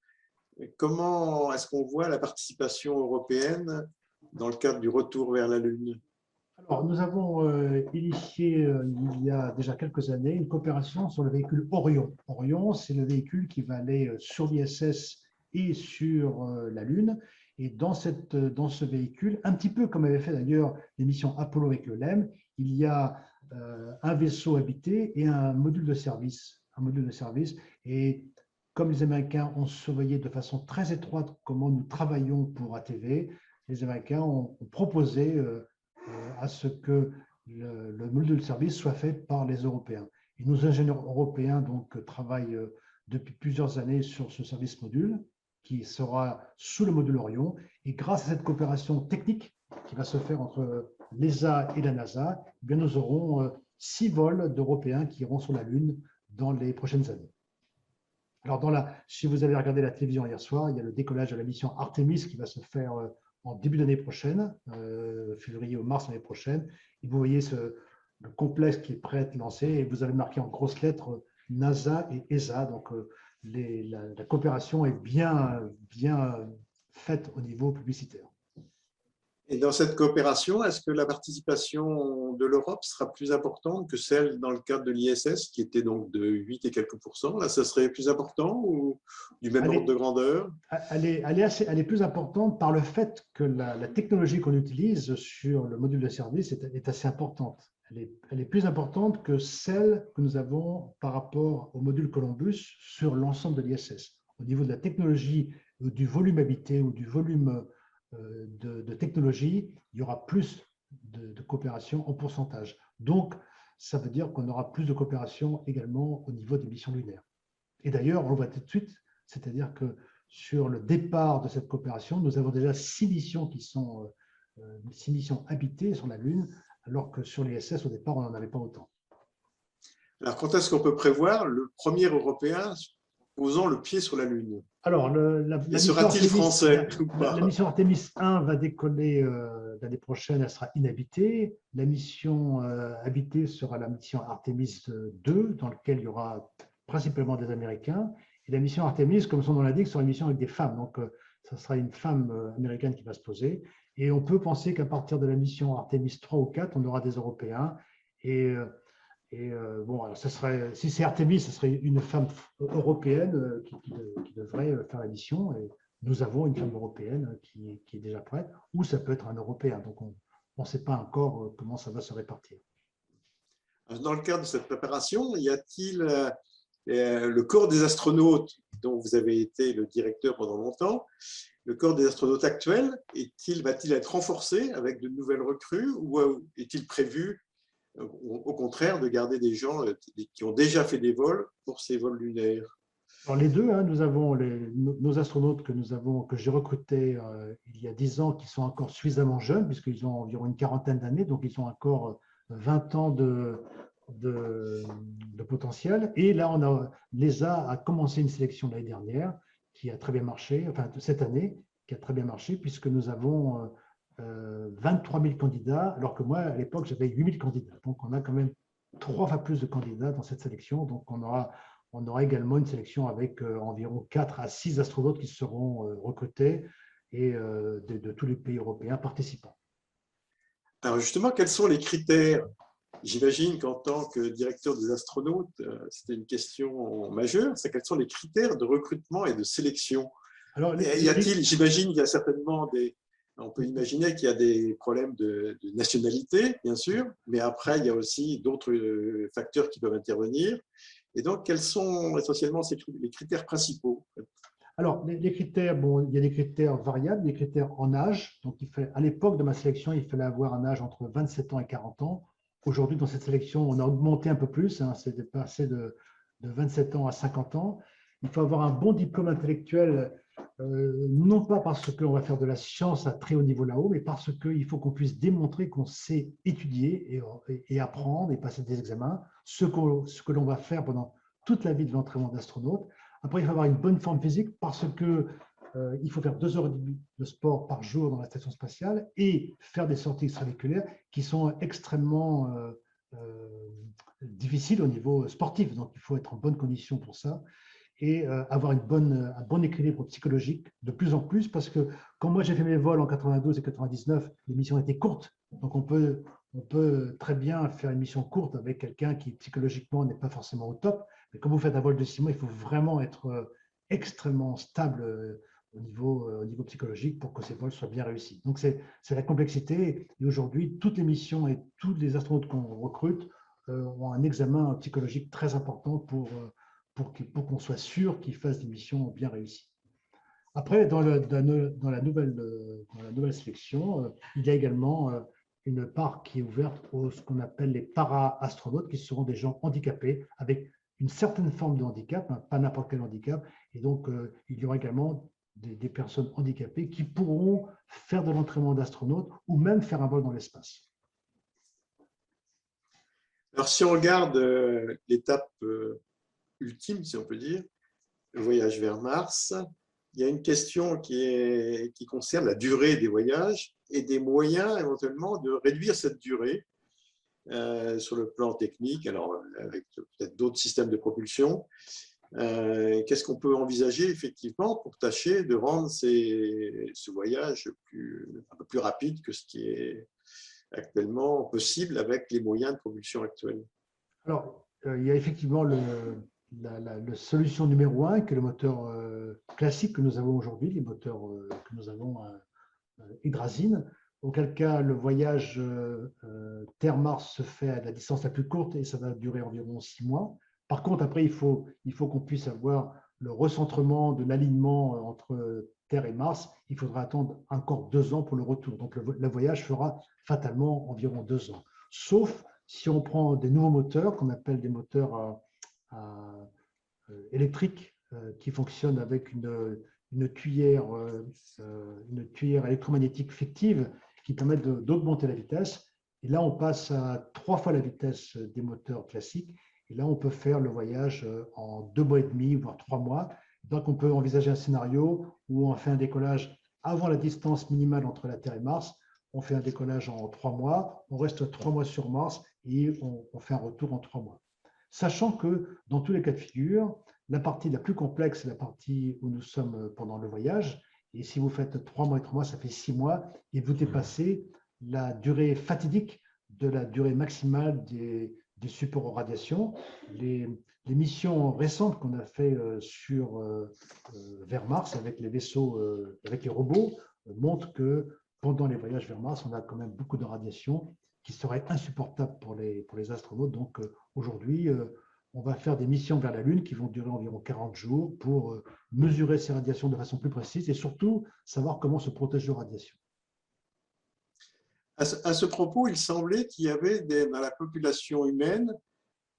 Comment est-ce qu'on voit la participation européenne dans le cadre du retour vers la Lune? Alors, nous avons initié il y a déjà quelques années une coopération sur le véhicule Orion. Orion, c'est le véhicule qui va aller sur l'ISS et sur la Lune. Et dans ce véhicule, un petit peu comme avait fait d'ailleurs les missions Apollo avec le LEM, il y a un vaisseau habité et un module de service. Et comme les Américains ont surveillé de façon très étroite comment nous travaillons pour ATV, les Américains ont proposé à ce que le module de service soit fait par les Européens. Et nos ingénieurs européens donc, travaillent depuis plusieurs années sur ce service module qui sera sous le module Orion. Et grâce à cette coopération technique qui va se faire entre l'ESA et la NASA, eh bien, nous aurons 6 vols d'Européens qui iront sur la Lune dans les prochaines années. Alors, si vous avez regardé la télévision hier soir, il y a le décollage de la mission Artemis qui va se faire en début d'année prochaine, février ou mars l'année prochaine. Et vous voyez le complexe qui est prêt à être lancé et vous avez marqué en grosses lettres NASA et ESA. Donc, la coopération est bien faite au niveau publicitaire. Et dans cette coopération, est-ce que la participation de l'Europe sera plus importante que celle dans le cadre de l'ISS, qui était donc de 8 et quelques %? Là, ça serait plus important ou du même ordre de grandeur? Elle est plus importante par le fait que la technologie qu'on utilise sur le module de service est assez importante. Elle est plus importante que celle que nous avons par rapport au module Columbus sur l'ensemble de l'ISS. Au niveau de la technologie, du volume habité ou du volume de technologie, il y aura plus de coopération en pourcentage. Donc, ça veut dire qu'on aura plus de coopération également au niveau des missions lunaires. Et d'ailleurs, on le voit tout de suite, c'est-à-dire que sur le départ de cette coopération, nous avons déjà 6 missions qui sont 6 missions habitées sur la Lune, alors que sur l'ISS, au départ, on n'en avait pas autant. Alors, quand est-ce qu'on peut prévoir le premier Européen posant le pied sur la Lune? Alors, sera-t-il français ou pas? La mission Artemis 1 va décoller l'année prochaine, elle sera inhabitée. La mission habitée sera la mission Artemis 2, dans laquelle il y aura principalement des Américains. Et la mission Artemis, comme son nom l'indique, sera une mission avec des femmes. Donc, ce sera une femme américaine qui va se poser. Et on peut penser qu'à partir de la mission Artemis 3 ou 4, on aura des Européens. Bon, alors si c'est Artemis, ce serait une femme européenne qui devrait faire la mission. Et nous avons une femme européenne qui est déjà prête, ou ça peut être un Européen. Donc, on ne sait pas encore comment ça va se répartir. Dans le cadre de cette préparation, y a-t-il le corps des astronautes, dont vous avez été le directeur pendant longtemps, le corps des astronautes actuels, va-t-il être renforcé avec de nouvelles recrues ou est-il prévu au contraire de garder des gens qui ont déjà fait des vols pour ces vols lunaires? Alors les deux, hein, nous avons nos astronautes que j'ai recrutés il y a 10 ans, qui sont encore suffisamment jeunes, puisqu'ils ont environ une quarantaine d'années, donc ils ont encore 20 ans de potentiel. Et là, l'ESA a commencé une sélection l'année dernière qui a très bien marché, enfin cette année, qui a très bien marché, puisque nous avons 23 000 candidats, alors que moi, à l'époque, j'avais 8 000 candidats. Donc, on a quand même 3 fois plus de candidats dans cette sélection. Donc, on aura également une sélection avec environ 4 à 6 astronautes qui seront recrutés et de tous les pays européens participants. Alors, justement, quels sont les critères? J'imagine qu'en tant que directeur des astronautes, c'était une question majeure. C'est quels sont les critères de recrutement et de sélection? Alors, j'imagine qu'il y a certainement on peut imaginer qu'il y a des problèmes de nationalité, bien sûr, mais après, il y a aussi d'autres facteurs qui peuvent intervenir. Et donc, quels sont essentiellement les critères principaux? Alors, les critères, bon, il y a des critères variables, des critères en âge. Donc, à l'époque de ma sélection, il fallait avoir un âge entre 27 ans et 40 ans. Aujourd'hui, dans cette sélection, on a augmenté un peu plus, hein, c'est passé de 27 ans à 50 ans. Il faut avoir un bon diplôme intellectuel, non pas parce qu'on va faire de la science à très haut niveau là-haut, mais parce qu'il faut qu'on puisse démontrer qu'on sait étudier et apprendre et passer des examens, ce que l'on va faire pendant toute la vie de l'entraînement d'astronaute. Après, il faut avoir une bonne forme physique parce qu'il faut faire 2 heures de sport par jour dans la station spatiale et faire des sorties extravéhiculaires qui sont extrêmement difficiles au niveau sportif. Donc, il faut être en bonne condition pour ça et avoir un bon équilibre psychologique de plus en plus, parce que quand moi j'ai fait mes vols en 92 et 99, les missions étaient courtes. Donc on peut très bien faire une mission courte avec quelqu'un qui psychologiquement n'est pas forcément au top. Mais quand vous faites un vol de 6 mois, il faut vraiment être extrêmement stable au niveau psychologique pour que ces vols soient bien réussis. Donc c'est la complexité. Et aujourd'hui, toutes les missions et tous les astronautes qu'on recrute ont un examen psychologique très important pour qu'on soit sûr qu'ils fassent des missions bien réussies. Après, dans la nouvelle sélection, il y a également une part qui est ouverte aux ce qu'on appelle les para-astronautes, qui seront des gens handicapés avec une certaine forme de handicap, hein, pas n'importe quel handicap. Et donc, il y aura également des personnes handicapées qui pourront faire de l'entraînement d'astronaute ou même faire un vol dans l'espace. Alors, si on regarde l'étape ultime, si on peut dire, le voyage vers Mars, il y a une question qui concerne la durée des voyages et des moyens éventuellement de réduire cette durée sur le plan technique, alors avec peut-être d'autres systèmes de propulsion. Qu'est-ce qu'on peut envisager effectivement pour tâcher de rendre ce voyage un peu plus rapide que ce qui est actuellement possible avec les moyens de propulsion actuels? Alors, il y a effectivement la solution numéro 1, qui est le moteur classique que nous avons aujourd'hui, les moteurs que nous avons hydrazine, auquel cas le voyage Terre-Mars se fait à la distance la plus courte et ça va durer environ 6 mois. Par contre, après, il faut qu'on puisse avoir le recentrement de l'alignement entre Terre et Mars. Il faudra attendre encore 2 ans pour le retour. Donc, le voyage fera fatalement environ 2 ans. Sauf si on prend des nouveaux moteurs, qu'on appelle des moteurs électriques, qui fonctionnent avec une cuillère électromagnétique fictive qui permettent d'augmenter la vitesse. Et là, on passe à 3 fois la vitesse des moteurs classiques. Et là, on peut faire le voyage en 2 mois et demi, voire 3 mois. Donc, on peut envisager un scénario où on fait un décollage avant la distance minimale entre la Terre et Mars. On fait un décollage en 3 mois, on reste 3 mois sur Mars et on fait un retour en 3 mois. Sachant que dans tous les cas de figure, la partie la plus complexe est la partie où nous sommes pendant le voyage. Et si vous faites 3 mois et 3 mois, ça fait 6 mois et vous dépassez la durée fatidique de la durée maximale des supports aux radiations. Les missions récentes qu'on a fait vers Mars avec les vaisseaux, avec les robots, montrent que pendant les voyages vers Mars, on a quand même beaucoup de radiations qui seraient insupportables pour les astronautes. Donc aujourd'hui, on va faire des missions vers la Lune qui vont durer environ 40 jours pour mesurer ces radiations de façon plus précise et surtout savoir comment se protéger aux radiations. À ce propos, il semblait qu'il y avait dans la population humaine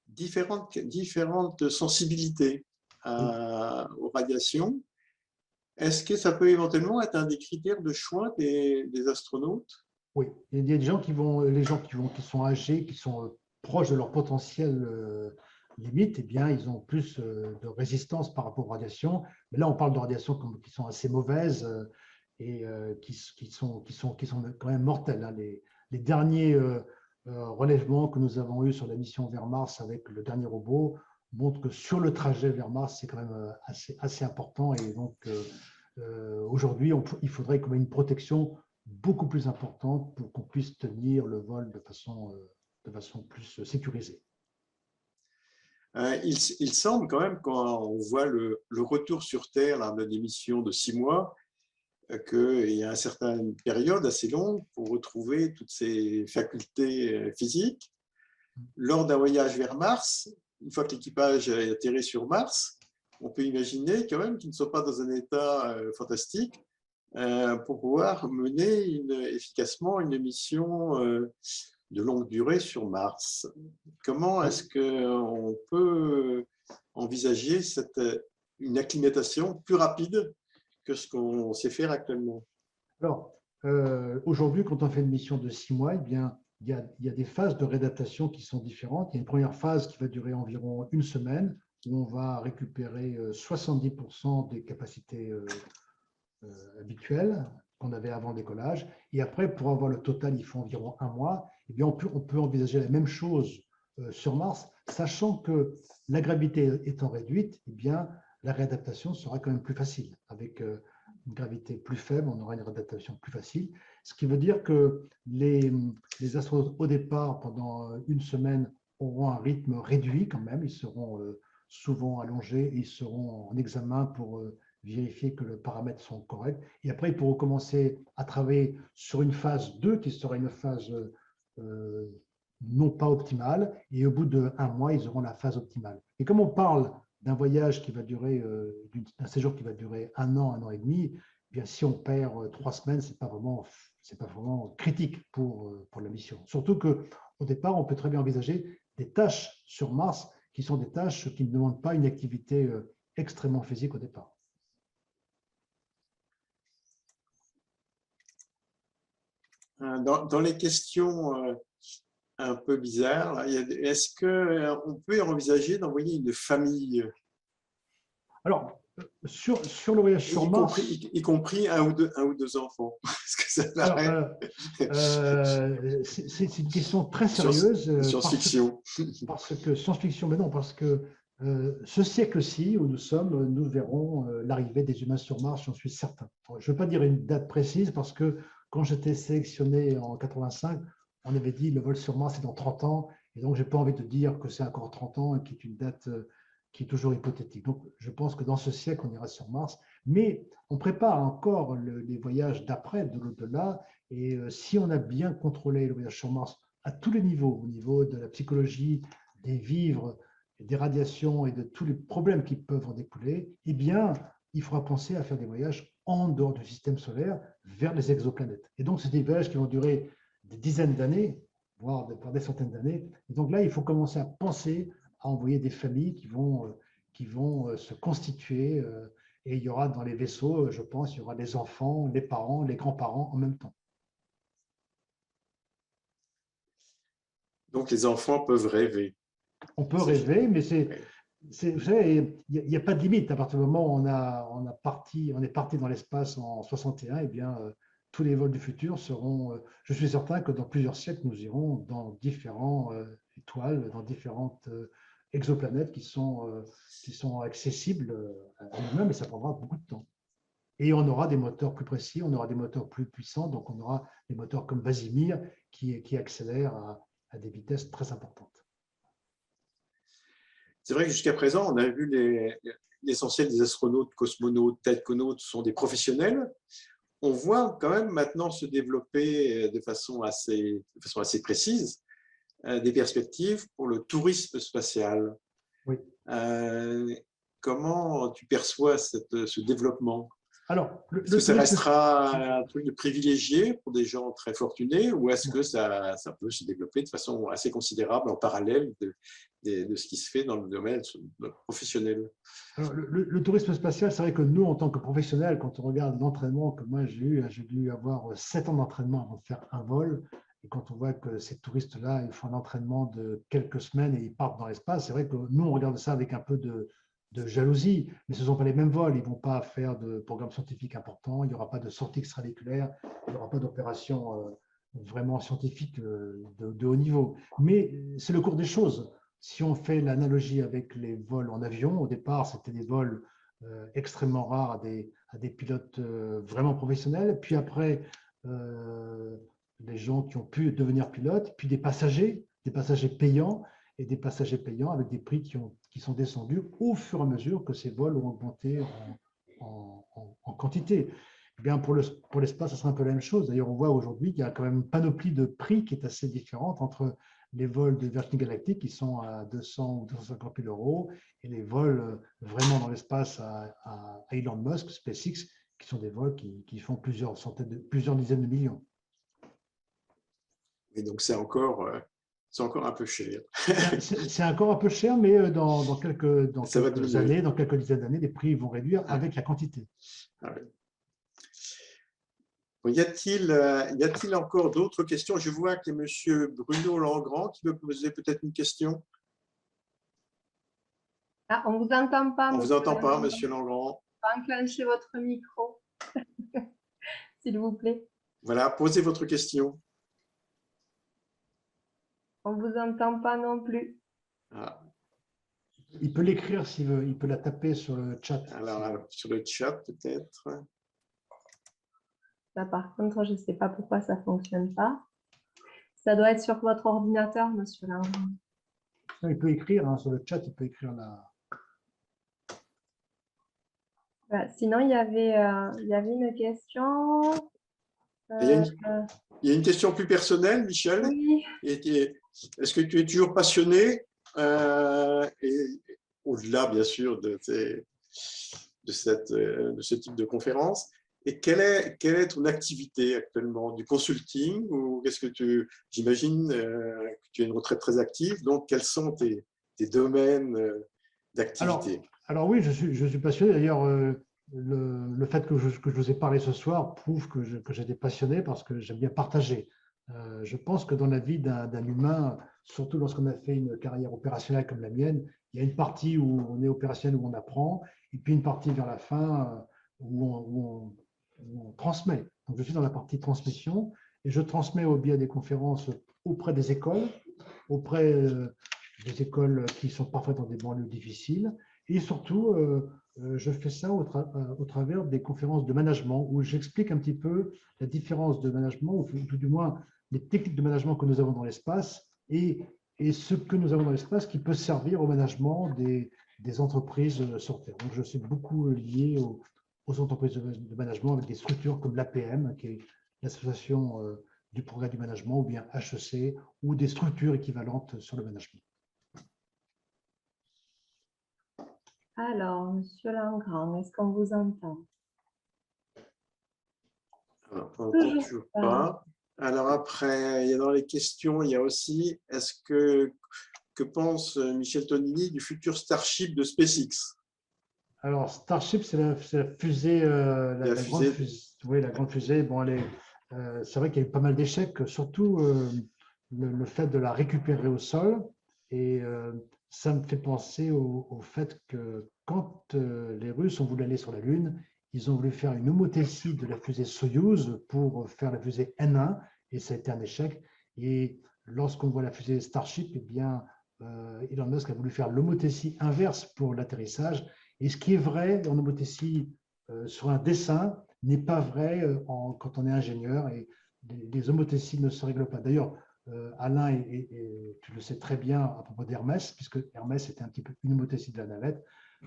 différentes sensibilités aux radiations. Est-ce que ça peut éventuellement être un des critères de choix des astronautes? Oui, il y a des gens qui sont âgés, qui sont proches de leur potentiel limite, eh bien, ils ont plus de résistance par rapport aux radiations. Mais là, on parle de radiations qui sont assez mauvaises et qui sont quand même mortelles, hein. Les derniers relèvements que nous avons eus sur la mission vers Mars avec le dernier robot montrent que sur le trajet vers Mars, c'est quand même assez important. Et donc, aujourd'hui, il faudrait quand même une protection beaucoup plus importante pour qu'on puisse tenir le vol de façon plus sécurisée. Il semble quand même, quand on voit le retour sur Terre lors d'une mission de 6 mois, qu'il y a une certaine période assez longue pour retrouver toutes ces facultés physiques. Lors d'un voyage vers Mars, une fois que l'équipage a atterri sur Mars, on peut imaginer quand même qu'ils ne sont pas dans un état fantastique pour pouvoir mener efficacement une mission de longue durée sur Mars. Comment est-ce qu'on peut envisager une acclimatation plus rapide que ce qu'on sait faire actuellement? Alors, aujourd'hui, quand on fait une mission de 6 mois, eh bien, il y a des phases de réadaptation qui sont différentes. Il y a une première phase qui va durer environ 1 semaine, où on va récupérer 70% des capacités habituelles qu'on avait avant le décollage. Et après, pour avoir le total, il faut environ 1 mois. Eh bien, on peut envisager la même chose sur Mars, sachant que la gravité étant réduite, eh bien, la réadaptation sera quand même plus facile. Avec une gravité plus faible, on aura une réadaptation plus facile. Ce qui veut dire que les astronautes, au départ, pendant 1 semaine, auront un rythme réduit quand même. Ils seront souvent allongés et ils seront en examen pour vérifier que les paramètres sont corrects. Et après, ils pourront commencer à travailler sur une phase 2 qui sera une phase non pas optimale. Et au bout d'1 mois, ils auront la phase optimale. Et comme on parle d'un voyage qui va durer, d'un séjour qui va durer 1 an, 1 an et demi, eh bien, si on perd 3 semaines, ce n'est pas vraiment c'est pas vraiment critique pour la mission. Surtout qu'au départ, on peut très bien envisager des tâches sur Mars qui sont des tâches qui ne demandent pas une activité extrêmement physique au départ. Dans les questions un peu bizarres, est-ce qu'on peut envisager d'envoyer une famille, Alors, sur le voyage sur Mars, y compris un ou deux enfants? Est-ce que ça paraît c'est une question très sérieuse. science-fiction? Parce que science-fiction, mais non, parce que ce siècle-ci où nous sommes, nous verrons l'arrivée des humains sur Mars, j'en suis certain. Je ne veux pas dire une date précise parce que quand j'étais sélectionné en 85, on avait dit le vol sur Mars est dans 30 ans, et donc je n'ai pas envie de dire que c'est encore 30 ans, et qui est une date qui est toujours hypothétique. Donc je pense que dans ce siècle, on ira sur Mars, mais on prépare encore les voyages d'après, de l'au-delà, et si on a bien contrôlé le voyage sur Mars à tous les niveaux, au niveau de la psychologie, des vivres, des radiations et de tous les problèmes qui peuvent en découler, eh bien, il faudra penser à faire des voyages en dehors du système solaire vers les exoplanètes. Et donc, c'est des voyages qui vont durer des dizaines d'années, voire des centaines d'années. Et donc là, il faut commencer à penser à envoyer des familles qui vont se constituer. Et il y aura dans les vaisseaux, je pense, il y aura les enfants, les parents, les grands-parents en même temps. Donc, les enfants peuvent rêver. On peut rêver, mais vous savez, il n'y a pas de limite. À partir du moment où on est parti dans l'espace en 61, eh bien, tous les vols du futur seront. Je suis certain que dans plusieurs siècles, nous irons dans différentes étoiles, dans différentes exoplanètes qui sont accessibles à nous-mêmes, et ça prendra beaucoup de temps. Et on aura des moteurs plus précis, on aura des moteurs plus puissants, donc on aura des moteurs comme Vasimir qui accélèrent à des vitesses très importantes. C'est vrai que jusqu'à présent, on a vu l'essentiel des astronautes, cosmonautes, taïkonautes sont des professionnels. On voit quand même maintenant se développer de façon assez précise des perspectives pour le tourisme spatial. Oui. Comment tu perçois ce développement? Alors, est-ce que ça restera un truc de privilégié pour des gens très fortunés, ou est-ce que ça peut se développer de façon assez considérable en parallèle de ce qui se fait dans le domaine professionnel? Alors, le tourisme spatial, c'est vrai que nous, en tant que professionnels, quand on regarde l'entraînement que moi j'ai dû avoir 7 ans d'entraînement avant de faire un vol. Et quand on voit que ces touristes-là, ils font un entraînement de quelques semaines et ils partent dans l'espace, c'est vrai que nous, on regarde ça avec un peu de jalousie, mais ce ne sont pas les mêmes vols. Ils ne vont pas faire de programme scientifique important, il n'y aura pas de sortie extravéhiculaire, il n'y aura pas d'opération vraiment scientifique de haut niveau. Mais c'est le cours des choses. Si on fait l'analogie avec les vols en avion, au départ, c'était des vols extrêmement rares à des pilotes vraiment professionnels. Puis après, les gens qui ont pu devenir pilotes, puis des passagers payants, et des passagers payants avec des prix qui sont descendus au fur et à mesure que ces vols ont augmenté en quantité. Eh bien, pour l'espace, ça sera un peu la même chose. D'ailleurs, on voit aujourd'hui qu'il y a quand même une panoplie de prix qui est assez différente entre les vols de Virgin Galactic qui sont à 200 ou 250 000 euros et les vols vraiment dans l'espace à Elon Musk, SpaceX, qui sont des vols qui font plusieurs dizaines de millions. Et donc, c'est encore un peu cher. C'est encore un peu cher, mais dans quelques années, dans quelques dizaines d'années, les prix vont réduire avec la quantité. Ah oui. Bon, y a-t-il encore d'autres questions? Je vois qu'il y a M. Bruno Langrand qui veut poser peut-être une question. Ah, on ne vous entend pas. On ne vous entend pas, M. Langrand. Enclenchez votre micro, s'il vous plaît. Voilà, posez votre question. On ne vous entend pas non plus. Ah. Il peut l'écrire s'il veut, il peut la taper sur le chat. Alors sur le chat, peut-être. Là, par contre, je ne sais pas pourquoi ça ne fonctionne pas. Ça doit être sur votre ordinateur, monsieur Langrand. Il peut écrire sur le chat, il peut écrire là. Voilà. Sinon, il y avait une question. Il y a une question plus personnelle, Michel. Oui. Est-ce que tu es toujours passionné et au-delà, bien sûr, de ce type de conférence, Et quelle est ton activité actuellement? Du consulting ou qu'est-ce que j'imagine que tu as une retraite très active, donc quels sont tes domaines d'activité? Alors oui, je suis passionné. D'ailleurs, le fait que je vous ai parlé ce soir prouve que j'étais passionné parce que j'aime bien partager. Je pense que dans la vie d'un humain, surtout lorsqu'on a fait une carrière opérationnelle comme la mienne, il y a une partie où on est opérationnel, où on apprend, et puis une partie vers la fin où on transmet. Donc je suis dans la partie transmission et je transmets au biais des conférences auprès des écoles, auprès des écoles qui sont parfois dans des banlieues difficiles. Et surtout, je fais ça au travers des conférences de management où j'explique un petit peu la différence de management, ou tout du moins les techniques de management que nous avons dans l'espace et ce que nous avons dans l'espace qui peut servir au management des entreprises sur Terre. Donc, je suis beaucoup lié aux entreprises de management avec des structures comme l'APM, qui est l'association du progrès du management, ou bien HEC, ou des structures équivalentes sur le management. Alors, Monsieur Langrand, est-ce qu'on vous entend? Alors, on n'entend toujours pas. Alors après, il y a dans les questions, il y a aussi, que pense Michel Tonini du futur Starship de SpaceX? Alors, Starship, c'est la fusée, la grande fusée. fusée. Oui, la grande fusée. Bon, c'est vrai qu'il y a eu pas mal d'échecs, surtout le fait de la récupérer au sol. Et ça me fait penser au fait que quand les Russes ont voulu aller sur la Lune, ils ont voulu faire une homothétie de la fusée Soyouz pour faire la fusée N1, et ça a été un échec. Et lorsqu'on voit la fusée Starship, eh bien, Elon Musk a voulu faire l'homothétie inverse pour l'atterrissage. Et ce qui est vrai en homothétie sur un dessin n'est pas vrai quand on est ingénieur, et les homothéties ne se règlent pas. D'ailleurs, Alain, et tu le sais très bien à propos d'Hermès, puisque Hermès était un petit peu une homothétie de la navette.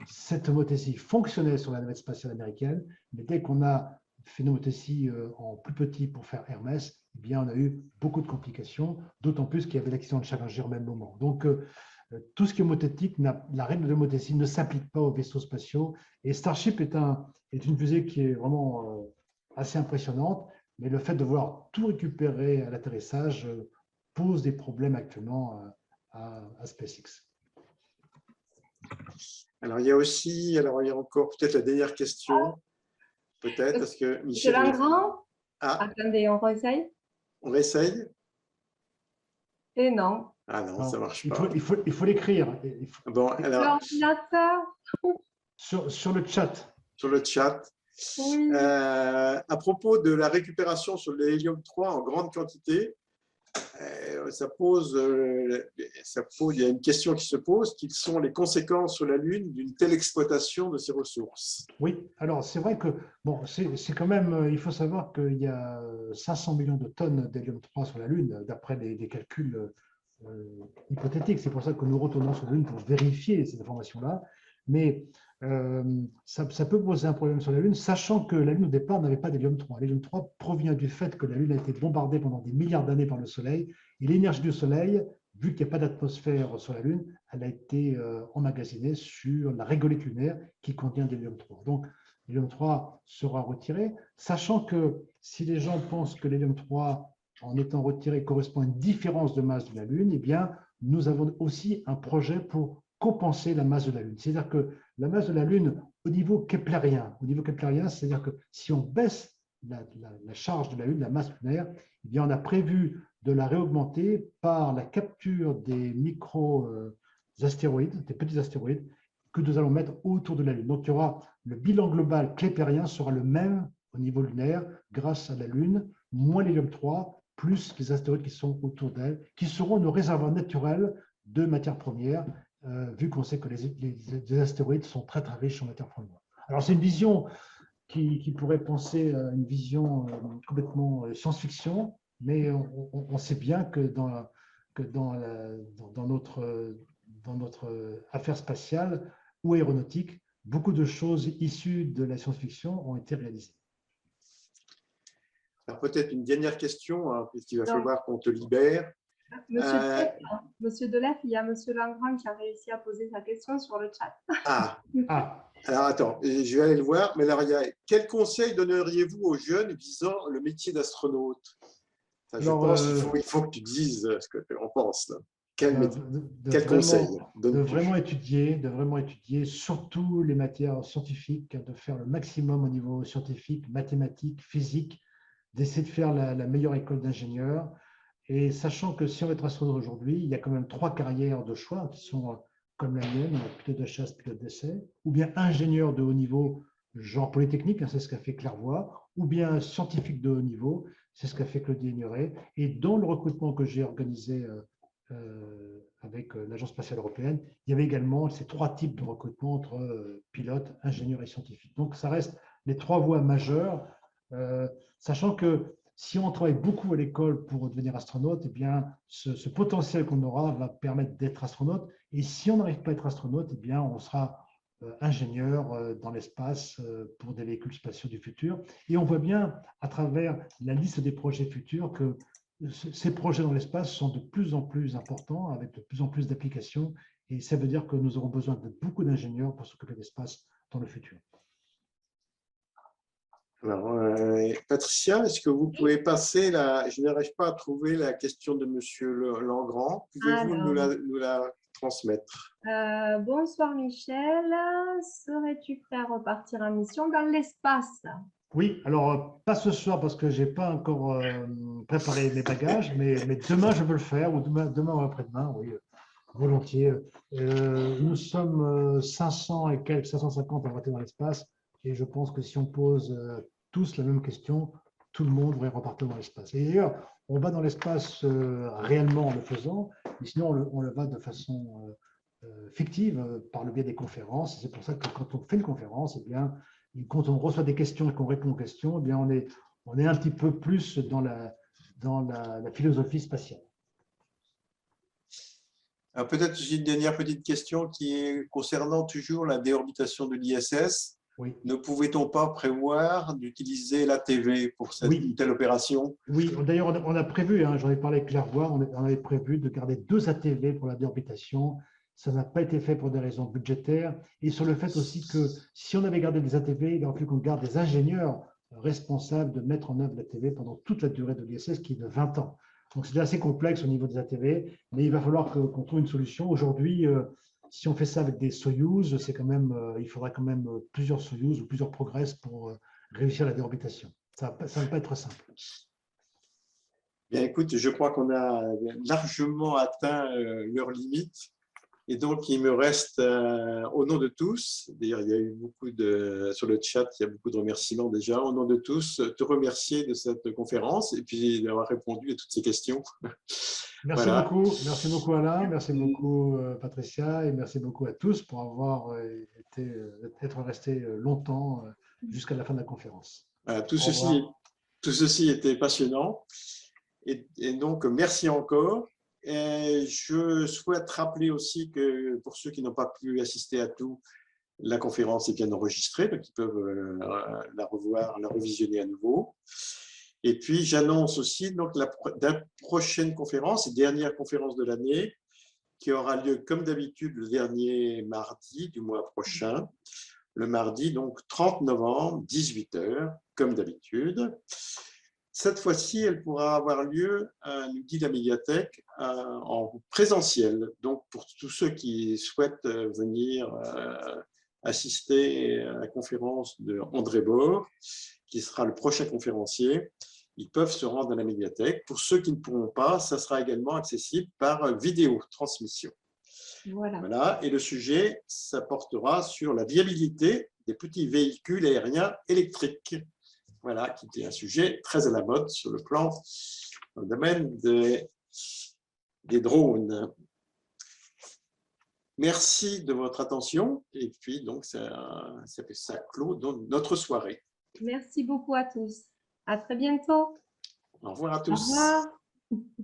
Cette homothétie fonctionnait sur la navette spatiale américaine, mais dès qu'on a fait une homothétie en plus petit pour faire Hermès, eh bien, on a eu beaucoup de complications, d'autant plus qu'il y avait l'accident de Challenger au même moment. Donc, tout ce qui est homothétique, la règle de l'homothétie ne s'applique pas aux vaisseaux spatiaux. Et Starship est une fusée qui est vraiment assez impressionnante, mais le fait de vouloir tout récupérer à l'atterrissage pose des problèmes actuellement à SpaceX. Alors, il y a encore peut-être la dernière question. Peut-être, parce que Monsieur Langrand, attendez, on réessaye? On réessaye? Et non. Ah non, ça ne marche pas. Il faut l'écrire. Bon, alors, l'ordinateur. Sur le chat. Sur le chat. Oui. À propos de la récupération sur l'hélium-3 en grande quantité, il y a une question qui se pose: quelles sont les conséquences sur la Lune d'une telle exploitation de ces ressources? Oui, alors c'est vrai que c'est quand même, il faut savoir qu'il y a 500 millions de tonnes d'hélium-3 sur la Lune, d'après des calculs hypothétiques. C'est pour ça que nous retournons sur la Lune pour vérifier ces informations-là. Mais ça peut poser un problème sur la Lune, sachant que la Lune au départ n'avait pas d'hélium-3. L'hélium-3 provient du fait que la Lune a été bombardée pendant des milliards d'années par le Soleil, et l'énergie du Soleil, vu qu'il n'y a pas d'atmosphère sur la Lune, elle a été emmagasinée sur la régolithe lunaire qui contient de l'hélium-3. Donc, l'hélium-3 sera retiré, sachant que si les gens pensent que l'hélium-3, en étant retiré, correspond à une différence de masse de la Lune, eh bien, nous avons aussi un projet pour compenser la masse de la Lune. C'est-à-dire que la masse de la Lune au niveau keplérien, c'est-à-dire que si on baisse la charge de la Lune, la masse lunaire, eh bien, on a prévu de la réaugmenter par la capture des micro-astéroïdes, des petits astéroïdes que nous allons mettre autour de la Lune. Donc, il y aura le bilan global keplérien sera le même au niveau lunaire grâce à la Lune, moins l'hélium-3, plus les astéroïdes qui sont autour d'elle, qui seront nos réservoirs naturels de matières premières, vu qu'on sait que les astéroïdes sont très très riches en matières premières. Alors, c'est une vision qui pourrait penser à une vision complètement science-fiction, mais on sait bien que dans notre affaire spatiale ou aéronautique, beaucoup de choses issues de la science-fiction ont été réalisées. Alors peut-être une dernière question, hein, puisqu'il va falloir qu'on te libère. Monsieur Delef, il y a Monsieur Langrand qui a réussi à poser sa question sur le chat. Ah, Ah, alors attends, je vais aller le voir. Mais alors, quel conseil donneriez-vous aux jeunes visant le métier d'astronaute? Enfin, je alors, pense qu'il faut que tu dises ce que tu en penses, là. Quel, de, métier- de quel conseil de donnes-tu? vraiment étudier surtout les matières scientifiques, de faire le maximum au niveau scientifique, mathématiques, physique, d'essayer de faire la meilleure école d'ingénieur. Et sachant que si on veut être astronaute aujourd'hui, il y a quand même 3 carrières de choix qui sont comme la mienne, pilote de chasse, pilote d'essai, ou bien ingénieur de haut niveau, genre polytechnique, hein, c'est ce qu'a fait Clairvoy, ou bien scientifique de haut niveau, c'est ce qu'a fait Claudie Ignoret. Et dans le recrutement que j'ai organisé avec l'Agence spatiale européenne, il y avait également ces 3 types de recrutement entre pilote, ingénieur et scientifique. Donc ça reste les 3 voies majeures, sachant que si on travaille beaucoup à l'école pour devenir astronaute, eh bien, ce potentiel qu'on aura va permettre d'être astronaute. Et si on n'arrive pas à être astronaute, eh bien, on sera ingénieur dans l'espace pour des véhicules spatiaux du futur. Et on voit bien à travers la liste des projets futurs que ces projets dans l'espace sont de plus en plus importants, avec de plus en plus d'applications. Et ça veut dire que nous aurons besoin de beaucoup d'ingénieurs pour s'occuper de l'espace dans le futur. Alors, Patricia, est-ce que vous pouvez passer la… Je n'arrive pas à trouver la question de Monsieur Langrand. Pouvez-vous nous la transmettre? Bonsoir Michel, serais-tu prêt à repartir en mission dans l'espace? Oui, alors pas ce soir parce que je n'ai pas encore préparé mes bagages, mais demain je veux le faire, ou demain ou après-demain, oui, volontiers. Nous sommes 500 et quelques, 550 à voter dans l'espace, et je pense que si on pose tous la même question, tout le monde va repartir dans l'espace. Et d'ailleurs, on va dans l'espace réellement en le faisant, mais sinon on le va de façon fictive par le biais des conférences. C'est pour ça que quand on fait une conférence, eh bien, et quand on reçoit des questions et qu'on répond aux questions, eh bien on est un petit peu plus dans la philosophie spatiale. Peut-être une dernière petite question qui est concernant toujours la déorbitation de l'ISS. Oui. Ne pouvait-on pas prévoir d'utiliser l'ATV pour cette telle opération? Oui, d'ailleurs, on a prévu, hein, j'en ai parlé avec Clairvoy, on avait prévu de garder 2 ATV pour la déorbitation. Ça n'a pas été fait pour des raisons budgétaires et sur le fait aussi que si on avait gardé des ATV, il aurait fallu qu'on garde des ingénieurs responsables de mettre en œuvre l'ATV pendant toute la durée de l'ISS qui est de 20 ans. Donc, c'est assez complexe au niveau des ATV, mais il va falloir qu'on trouve une solution. Aujourd'hui, si on fait ça avec des Soyuz, c'est quand même, il faudra quand même plusieurs Soyuz ou plusieurs Progress pour réussir la déorbitation. Ça ne va pas être simple. Bien, écoute, je crois qu'on a largement atteint leur limite. Et donc, il me reste, au nom de tous, d'ailleurs, il y a eu beaucoup sur le chat, il y a beaucoup de remerciements déjà, au nom de tous, te remercier de cette conférence et puis d'avoir répondu à toutes ces questions. Merci beaucoup Alain, merci beaucoup Patricia et merci beaucoup à tous pour avoir être restés longtemps jusqu'à la fin de la conférence. Voilà, tout ceci était passionnant et donc merci encore. Et je souhaite rappeler aussi que pour ceux qui n'ont pas pu assister à tout, la conférence est bien enregistrée, donc ils peuvent la revoir, la revisionner à nouveau. Et puis, j'annonce aussi donc, la prochaine conférence, dernière conférence de l'année, qui aura lieu comme d'habitude le dernier mardi du mois prochain, le mardi donc 30 novembre, 18 h, comme d'habitude. Cette fois-ci, elle pourra avoir lieu, nous dit la médiathèque, en présentiel. Donc, pour tous ceux qui souhaitent venir assister à la conférence de André Bohr, qui sera le prochain conférencier, ils peuvent se rendre à la médiathèque. Pour ceux qui ne pourront pas, ça sera également accessible par vidéo transmission. Voilà. Et le sujet, ça portera sur la viabilité des petits véhicules aériens électriques. Voilà, qui était un sujet très à la mode sur le plan, dans le domaine des drones. Merci de votre attention. Et puis, donc, ça clôt notre soirée. Merci beaucoup à tous. À très bientôt. Au revoir à tous. Au revoir.